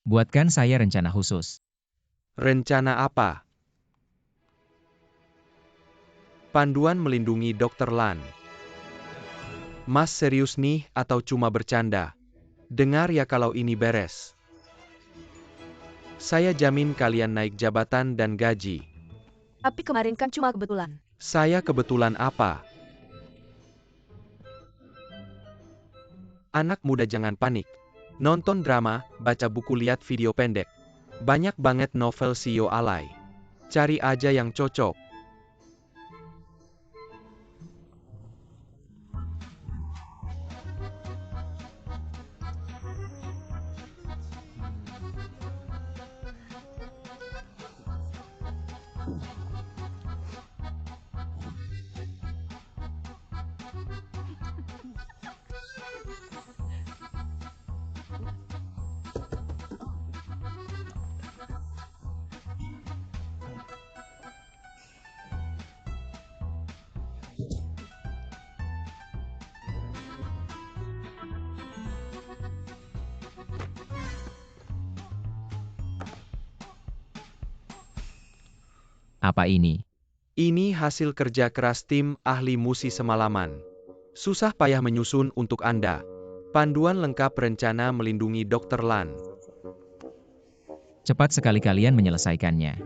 Buatkan saya rencana khusus. Rencana apa? Panduan melindungi Dr. Lan. Mas serius nih atau cuma bercanda? Dengar ya, kalau ini beres, saya jamin kalian naik jabatan dan gaji. Tapi kemarin kan cuma kebetulan. Saya kebetulan apa? Anak muda jangan panik. Nonton drama, baca buku, lihat video pendek. Banyak banget novel Sio alay. Cari aja yang cocok. Apa ini? Ini hasil kerja keras tim ahli musi semalaman. Susah payah menyusun untuk Anda. Panduan lengkap rencana melindungi Dr. Lan. Cepat sekali kalian menyelesaikannya.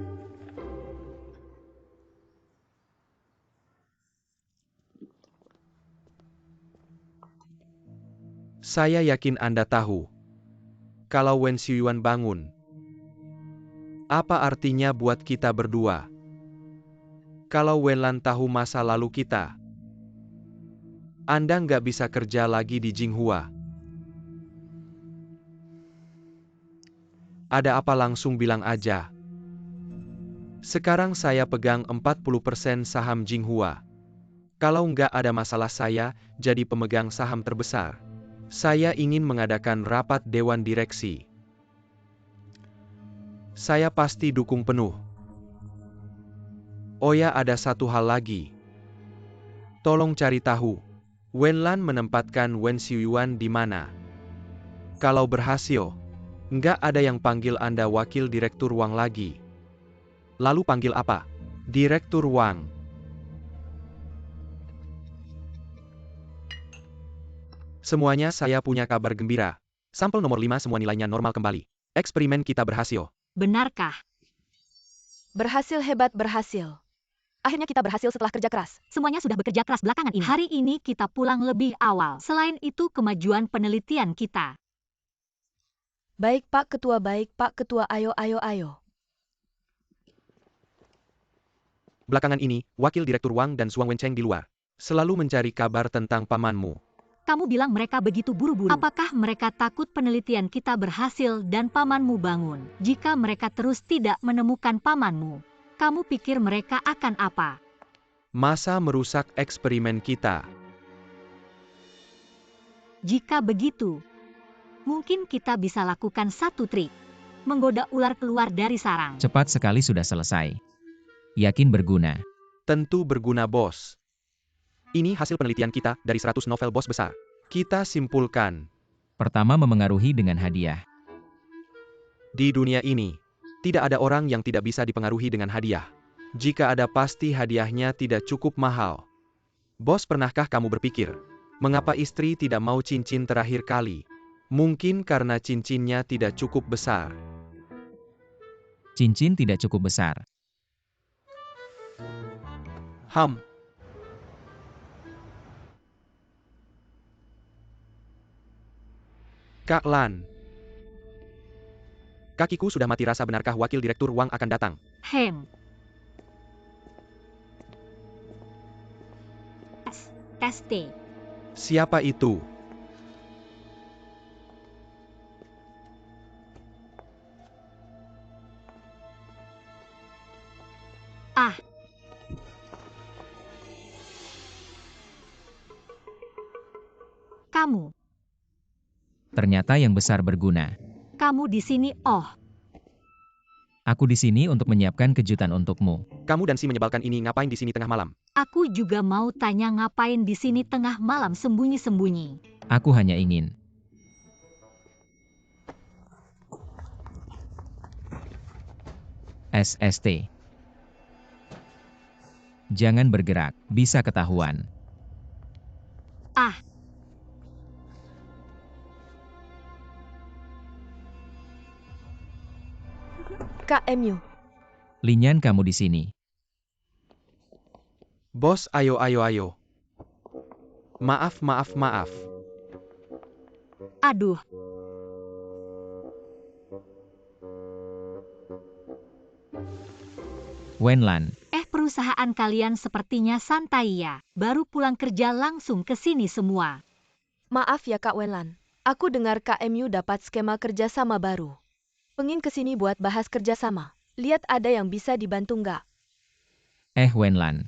Saya yakin Anda tahu. Kalau Wen Xiyuan bangun, apa artinya buat kita berdua? Kalau Wen Lan tahu masa lalu kita, Anda nggak bisa kerja lagi di Jinghua. Ada apa langsung bilang aja. Sekarang saya pegang 40% saham Jinghua. Kalau nggak ada masalah saya jadi pemegang saham terbesar. Saya ingin mengadakan rapat dewan direksi. Saya pasti dukung penuh. Oh ya, ada satu hal lagi. Tolong cari tahu, Wen Lan menempatkan Wen Xiyuan di mana. Kalau berhasil, nggak ada yang panggil Anda wakil direktur Wang lagi. Lalu panggil apa? Direktur Wang. Semuanya saya punya kabar gembira. Sampel nomor 5 semua nilainya normal kembali. Eksperimen kita berhasil. Benarkah? Berhasil, hebat, berhasil. Akhirnya kita berhasil setelah kerja keras. Semuanya sudah bekerja keras belakangan ini. Hari ini kita pulang lebih awal. Selain itu kemajuan penelitian kita. Baik Pak Ketua, ayo. Belakangan ini, wakil direktur Wang dan Suang Wencheng di luar. Selalu mencari kabar tentang pamanmu. Kamu bilang mereka begitu buru-buru. Apakah mereka takut penelitian kita berhasil dan pamanmu bangun? Jika mereka terus tidak menemukan pamanmu, kamu pikir mereka akan apa? Masa merusak eksperimen kita. Jika begitu, mungkin kita bisa lakukan satu trik. Menggoda ular keluar dari sarang. Cepat sekali sudah selesai. Yakin berguna. Tentu berguna, bos. Ini hasil penelitian kita dari 100 novel bos besar. Kita simpulkan, Pertama, memengaruhi dengan hadiah. di dunia ini, tidak ada orang yang tidak bisa dipengaruhi dengan hadiah. Jika ada pasti hadiahnya tidak cukup mahal. Bos, pernahkah kamu berpikir, mengapa istri tidak mau cincin terakhir kali? Mungkin karena cincinnya tidak cukup besar. Cincin tidak cukup besar. Kak Lan. Kakiku sudah mati rasa, benarkah wakil direktur Wang akan datang? ST. Siapa itu? Kamu. Ternyata yang besar berguna. Kamu di sini, oh. Aku di sini untuk menyiapkan kejutan untukmu. Kamu dan si menyebalkan ini ngapain di sini tengah malam? Aku juga mau tanya ngapain di sini tengah malam sembunyi-sembunyi. Aku hanya ingin. SST. Jangan bergerak, bisa ketahuan. KMU. Linyan, kamu di sini. Bos, ayo. Maaf. Aduh. Wen Lan. Perusahaan kalian sepertinya santai ya. Baru pulang kerja langsung ke sini semua. Maaf ya Kak Wen Lan. Aku dengar KMU dapat skema kerjasama baru. Pengin kesini buat bahas kerjasama. Lihat ada yang bisa dibantu nggak? Wenlan.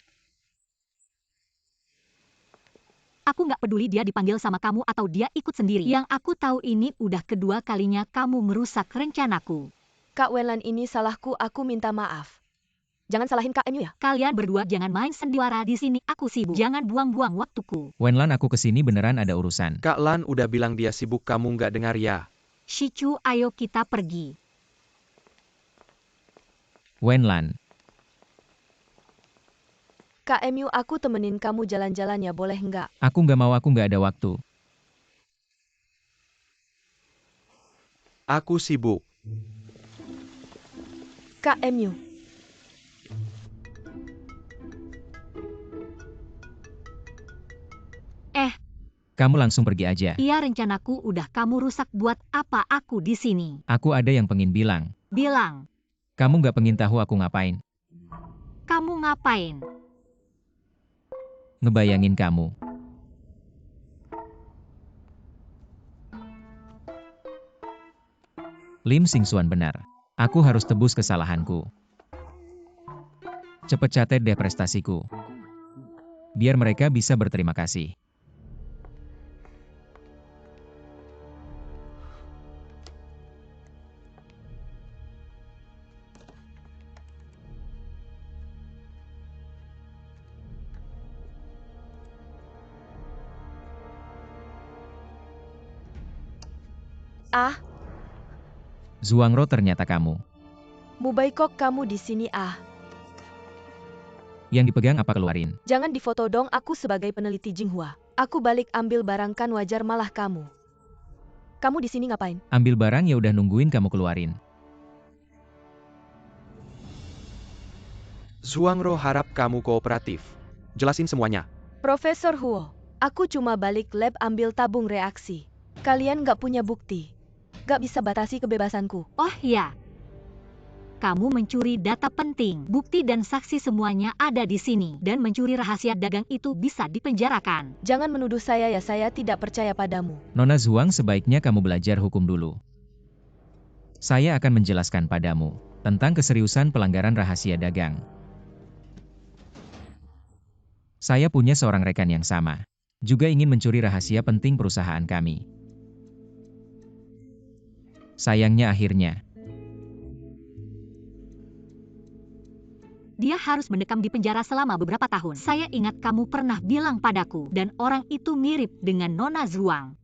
Aku nggak peduli dia dipanggil sama kamu atau dia ikut sendiri. Yang aku tahu ini udah kedua kalinya kamu merusak rencanaku. Kak Wenlan, ini salahku, aku minta maaf. Jangan salahin Kak MU ya. Kalian berdua jangan main sendiwara di sini, aku sibuk. Jangan buang-buang waktuku. Wenlan, aku kesini beneran ada urusan. Kak Lan udah bilang dia sibuk, kamu nggak dengar ya? Shichu, ayo kita pergi. Wenlan. Kak MU, aku temenin kamu jalan-jalan ya, boleh nggak? Aku nggak mau, aku nggak ada waktu. Aku sibuk. Kak MU. Kamu langsung pergi aja. Iya, rencanaku udah kamu rusak, buat apa aku di sini? Aku ada yang pengen bilang. Bilang, Kamu nggak pengen tahu aku ngapain? kamu ngapain? Ngebayangin kamu. Lim Singsuan benar. Aku harus tebus kesalahanku. Cepet catet deh prestasiku. Biar mereka bisa berterima kasih. Ah, Zuangro, ternyata kamu. Mubaikok, kamu di sini ah. Yang dipegang apa keluarin? Jangan difoto dong, aku sebagai peneliti Jinghua. Aku balik ambil barang, kan wajar malah kamu. Kamu di sini ngapain? Ambil barang, ya udah nungguin kamu keluarin. Zuangro harap kamu kooperatif. Jelasin semuanya. Profesor Huo, aku cuma balik lab ambil tabung reaksi. Kalian nggak punya bukti. Nggak bisa batasi kebebasanku. Oh ya, kamu mencuri data penting, bukti dan saksi semuanya ada di sini, dan mencuri rahasia dagang itu bisa dipenjarakan. Jangan menuduh saya ya, saya tidak percaya padamu. Nona Zuang, sebaiknya kamu belajar hukum dulu. Saya akan menjelaskan padamu tentang keseriusan pelanggaran rahasia dagang. Saya punya seorang rekan yang sama, juga ingin mencuri rahasia penting perusahaan kami. Sayangnya akhirnya, Dia harus mendekam di penjara selama beberapa tahun. Saya ingat kamu pernah bilang padaku, dan orang itu mirip dengan Nona Zuang.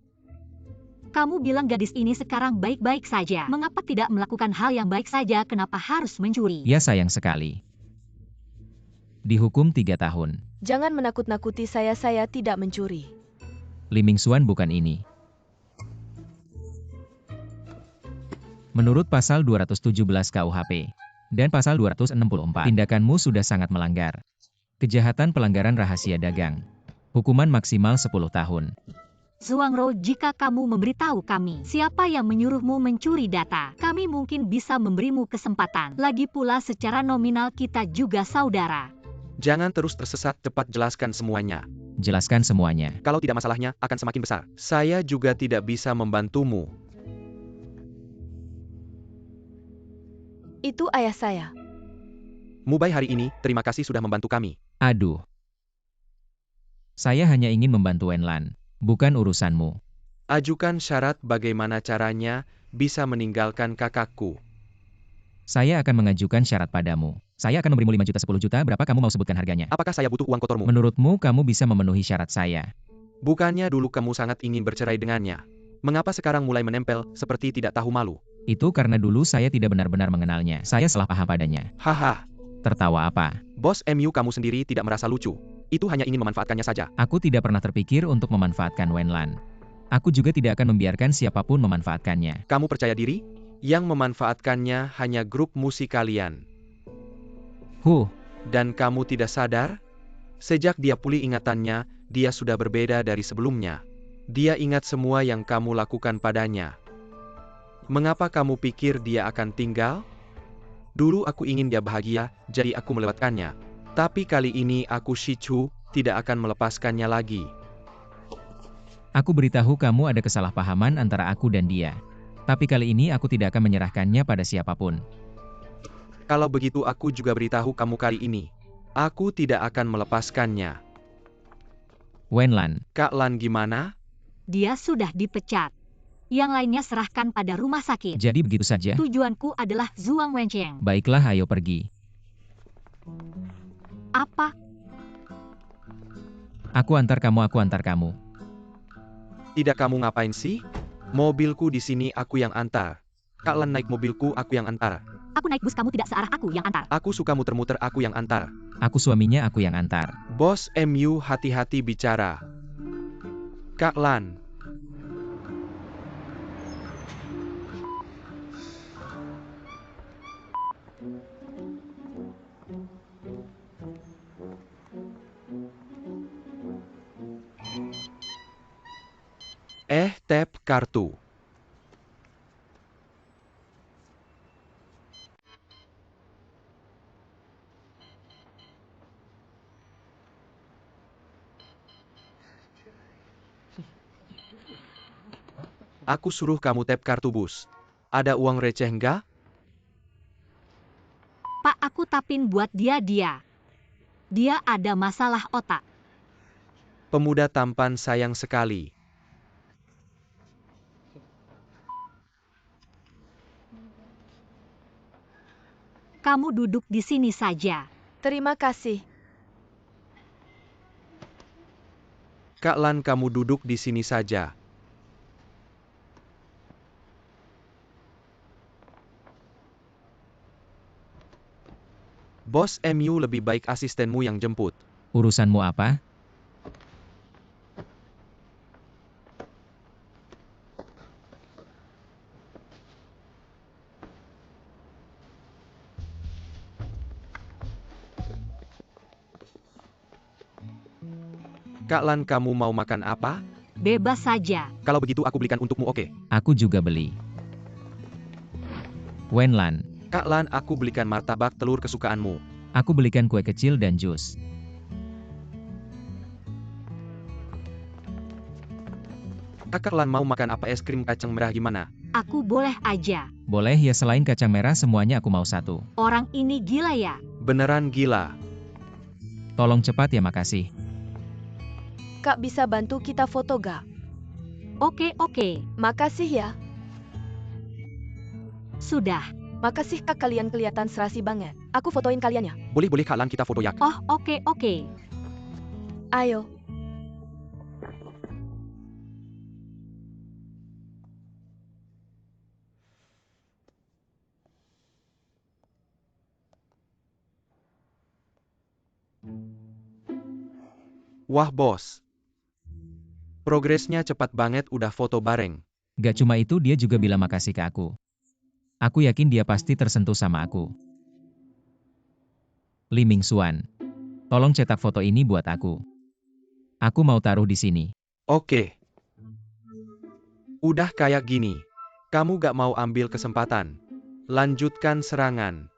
Kamu bilang gadis ini sekarang baik-baik saja. Mengapa tidak melakukan hal yang baik saja? Kenapa harus mencuri? ya sayang sekali. Dihukum 3 tahun. Jangan menakut-nakuti saya tidak mencuri. Lim Mingsuan bukan ini. Menurut pasal 217 KUHP dan pasal 264, tindakanmu sudah sangat melanggar. Kejahatan pelanggaran rahasia dagang. Hukuman maksimal 10 tahun. Zuangro, jika kamu memberitahu kami siapa yang menyuruhmu mencuri data, kami mungkin bisa memberimu kesempatan. Lagi pula secara nominal kita juga saudara. Jangan terus tersesat, cepat jelaskan semuanya. Jelaskan semuanya. Kalau tidak, masalahnya akan semakin besar. Saya juga tidak bisa membantumu. Itu ayah saya. Mubai hari ini, terima kasih sudah membantu kami. Aduh. Saya hanya ingin membantu Wenlan, bukan urusanmu. Ajukan syarat bagaimana caranya bisa meninggalkan kakakku. Saya akan mengajukan syarat padamu. Saya akan memberimu 5 juta 10 juta, berapa kamu mau sebutkan harganya? Apakah saya butuh uang kotormu? Menurutmu kamu bisa memenuhi syarat saya? Bukannya dulu kamu sangat ingin bercerai dengannya? Mengapa sekarang mulai menempel, seperti tidak tahu malu? Itu karena dulu saya tidak benar-benar mengenalnya. Saya salah paham padanya. Haha, Tertawa apa? bos MU kamu sendiri tidak merasa lucu. Itu hanya ingin memanfaatkannya saja. Aku tidak pernah terpikir untuk memanfaatkan Wenlan. Aku juga tidak akan membiarkan siapapun memanfaatkannya. Kamu percaya diri? Yang memanfaatkannya hanya grup musik kalian. Dan kamu tidak sadar? Sejak dia pulih ingatannya, dia sudah berbeda dari sebelumnya. Dia ingat semua yang kamu lakukan padanya. Mengapa kamu pikir dia akan tinggal? Dulu aku ingin dia bahagia, jadi aku melewatkannya. Tapi kali ini aku Shichu, tidak akan melepaskannya lagi. Aku beritahu kamu ada kesalahpahaman antara aku dan dia. Tapi kali ini aku tidak akan menyerahkannya pada siapapun. Kalau begitu aku juga beritahu kamu kali ini. Aku tidak akan melepaskannya. Wenlan, Kak Lan gimana? Dia sudah dipecat. Yang lainnya serahkan pada rumah sakit. jadi begitu saja? Tujuanku adalah Zhuang Wencheng. Baiklah, ayo pergi. Apa? Aku antar kamu. Tidak, kamu ngapain sih? Mobilku di sini, aku yang antar. Kak Lan naik mobilku, aku yang antar. Aku naik bus, kamu tidak searah, aku yang antar. Aku suka muter-muter, aku yang antar. Aku suaminya, aku yang antar. Bos MU, hati-hati bicara. Kak Lan. Tap kartu. Aku suruh kamu tap kartu bus. Ada uang receh nggak? Pak, aku tapin buat dia. Dia ada masalah otak. Pemuda tampan sayang sekali. Kamu duduk di sini saja. Terima kasih. Kak Lan, kamu duduk di sini saja. Bos MU, lebih baik asistenmu yang jemput. Urusanmu apa? Kak Lan, kamu mau makan apa? Bebas saja. Kalau begitu aku belikan untukmu, oke? Aku juga beli. Wenlan, Kak Lan, aku belikan martabak telur kesukaanmu. aku belikan kue kecil dan jus. Kak Lan mau makan apa, es krim kacang merah gimana? Aku boleh aja. Boleh ya, selain kacang merah semuanya aku mau satu. Orang ini gila ya. Beneran gila. Tolong cepat ya, makasih. Kak, bisa bantu kita foto gak? Oke. Makasih ya. Sudah. Makasih Kak, kalian kelihatan serasi banget. Aku fotoin kalian ya. Boleh Kak Lan, kita foto ya. Oh, oke. Ayo. Wah bos. Progresnya cepat banget, udah foto bareng. Gak cuma itu, dia juga bilang makasih ke aku. Aku yakin dia pasti tersentuh sama aku. Li Mingxuan, tolong cetak foto ini buat aku. Aku mau taruh di sini. Oke. Udah kayak gini. Kamu gak mau ambil kesempatan. Lanjutkan serangan.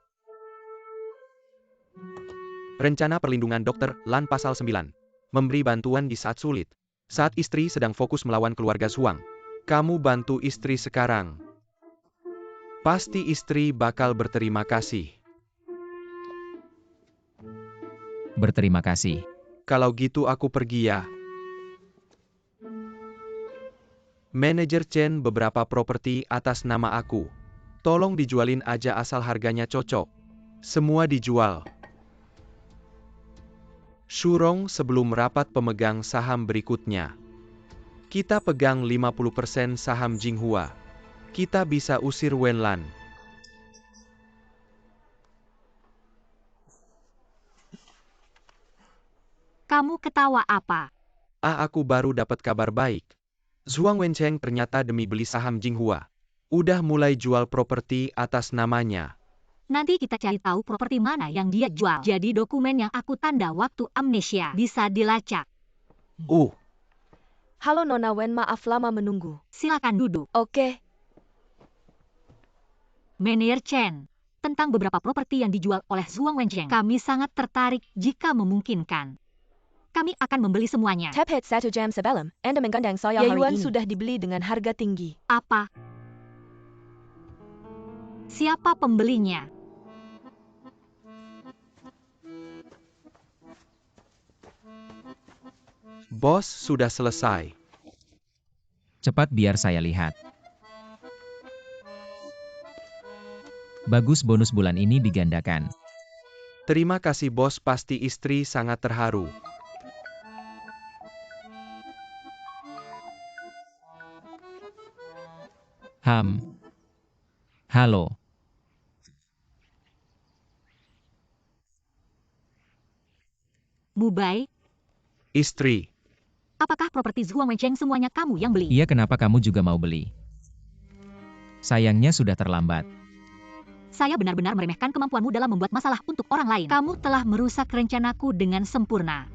Rencana Perlindungan Dr. Lan Pasal 9. Memberi bantuan di saat sulit. Saat istri sedang fokus melawan keluarga Zhuang. Kamu bantu istri sekarang. Pasti istri bakal berterima kasih. Berterima kasih. Kalau gitu aku pergi ya. Manajer Chen, beberapa properti atas nama aku. Tolong dijualin aja asal harganya cocok. Semua dijual. Shurong, sebelum rapat pemegang saham berikutnya. Kita pegang 50% saham Jinghua. Kita bisa usir Wenlan. Kamu ketawa apa? Aku baru dapat kabar baik. Zhuang Wencheng ternyata demi beli saham Jinghua. Udah mulai jual properti atas namanya. Nanti kita cari tahu properti mana yang dia jual. Jadi dokumen yang aku tanda waktu amnesia bisa dilacak. Halo Nona Wen, maaf lama menunggu. Silakan duduk. Oke. Manajer Chen, tentang beberapa properti yang dijual oleh Zhuang Wencheng. Kami sangat tertarik jika memungkinkan. Kami akan membeli semuanya. Tap hit 1 jam sebelum Anda menggandeng saya hari Yayuan ini. Sudah dibeli dengan harga tinggi. Apa? Siapa pembelinya? Bos sudah selesai. Cepat biar saya lihat. Bagus, bonus bulan ini digandakan. Terima kasih bos, pasti istri sangat terharu. Halo. Mubai, Istri. apakah properti Zhuang Wencheng semuanya kamu yang beli? Iya, kenapa kamu juga mau beli? Sayangnya sudah terlambat. Saya benar-benar meremehkan kemampuanmu dalam membuat masalah untuk orang lain. Kamu telah merusak rencanaku dengan sempurna.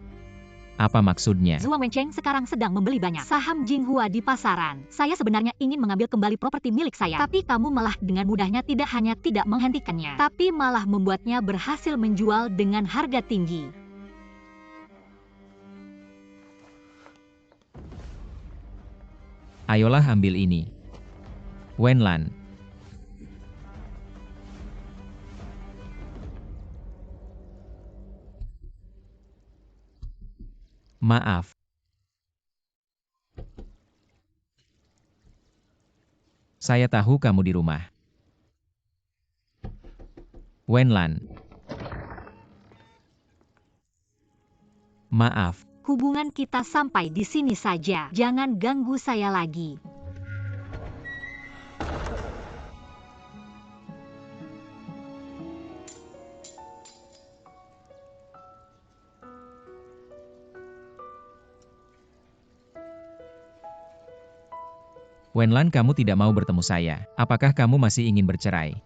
Apa maksudnya? Zhuang Wencheng sekarang sedang membeli banyak saham Jinghua di pasaran. Saya sebenarnya ingin mengambil kembali properti milik saya. Tapi kamu malah dengan mudahnya tidak hanya tidak menghentikannya, tapi malah membuatnya berhasil menjual dengan harga tinggi. Ayolah ambil ini. Wenlan. Maaf. Saya tahu kamu di rumah. Wenlan. Maaf. Hubungan kita sampai di sini saja. Jangan ganggu saya lagi. Wenlan, kamu tidak mau bertemu saya. Apakah kamu masih ingin bercerai?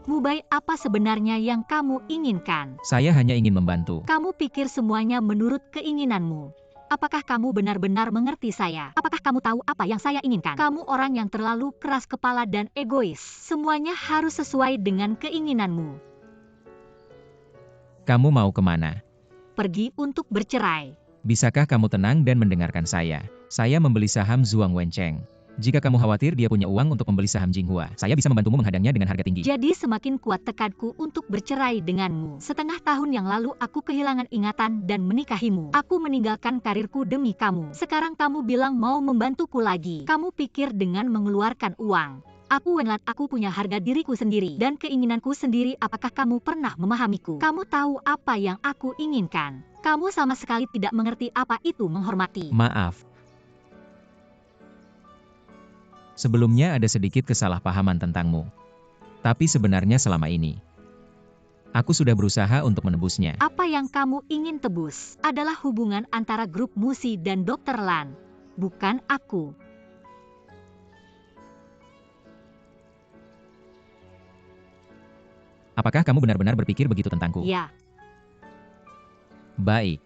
Mubai, apa sebenarnya yang kamu inginkan? Saya hanya ingin membantu. Kamu pikir semuanya menurut keinginanmu? Apakah kamu benar-benar mengerti saya? Apakah kamu tahu apa yang saya inginkan? Kamu orang yang terlalu keras kepala dan egois. Semuanya harus sesuai dengan keinginanmu. Kamu mau kemana? Pergi untuk bercerai. Bisakah kamu tenang dan mendengarkan saya? Saya membeli saham Zhuang Wencheng. Jika kamu khawatir dia punya uang untuk membeli saham Jinghua, saya bisa membantumu menghadangnya dengan harga tinggi. Jadi semakin kuat tekadku untuk bercerai denganmu. Setengah tahun yang lalu aku kehilangan ingatan dan menikahimu. Aku meninggalkan karirku demi kamu. Sekarang kamu bilang mau membantuku lagi. Kamu pikir dengan mengeluarkan uang. Aku Wenlan, aku punya harga diriku sendiri dan keinginanku sendiri. Apakah kamu pernah memahamiku? Kamu tahu apa yang aku inginkan. Kamu sama sekali tidak mengerti apa itu menghormati. Maaf. Sebelumnya ada sedikit kesalahpahaman tentangmu. Tapi sebenarnya selama ini, aku sudah berusaha untuk menebusnya. Apa yang kamu ingin tebus adalah hubungan antara grup Musi dan Dr. Lan, bukan aku. Apakah kamu benar-benar berpikir begitu tentangku? Ya. Baik.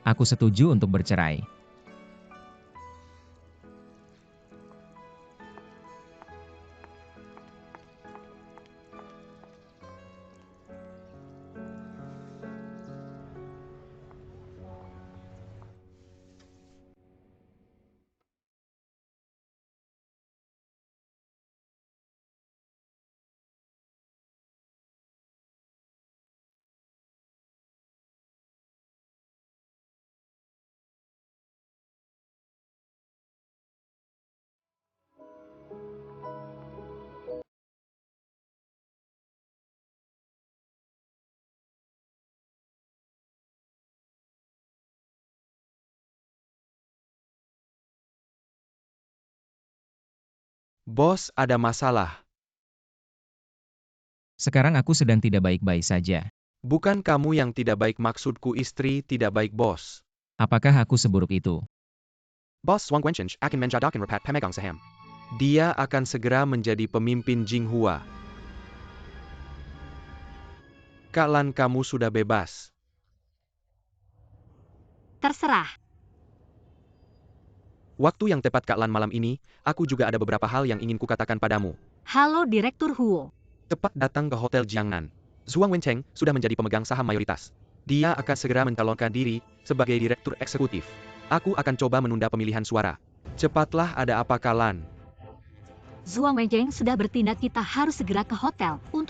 Aku setuju untuk bercerai. Bos, ada masalah. Sekarang aku sedang tidak baik-baik saja. Bukan kamu yang tidak baik, maksudku istri tidak baik bos. Apakah aku seburuk itu? Bos Zhuang Wencheng akan menjadikan rapat pemegang saham. Dia akan segera menjadi pemimpin Jinghua. Kak Lan, kamu sudah bebas. Terserah. Waktu yang tepat Kak Lan malam ini, aku juga ada beberapa hal yang ingin kukatakan padamu. Halo Direktur Huo. Cepat datang ke Hotel Jiangnan. Zhuang Wencheng sudah menjadi pemegang saham mayoritas. Dia akan segera mencalonkan diri sebagai direktur eksekutif. Aku akan coba menunda pemilihan suara. Cepatlah, ada apa Kak Lan? Zhuang Wencheng sudah bertindak, kita harus segera ke hotel untuk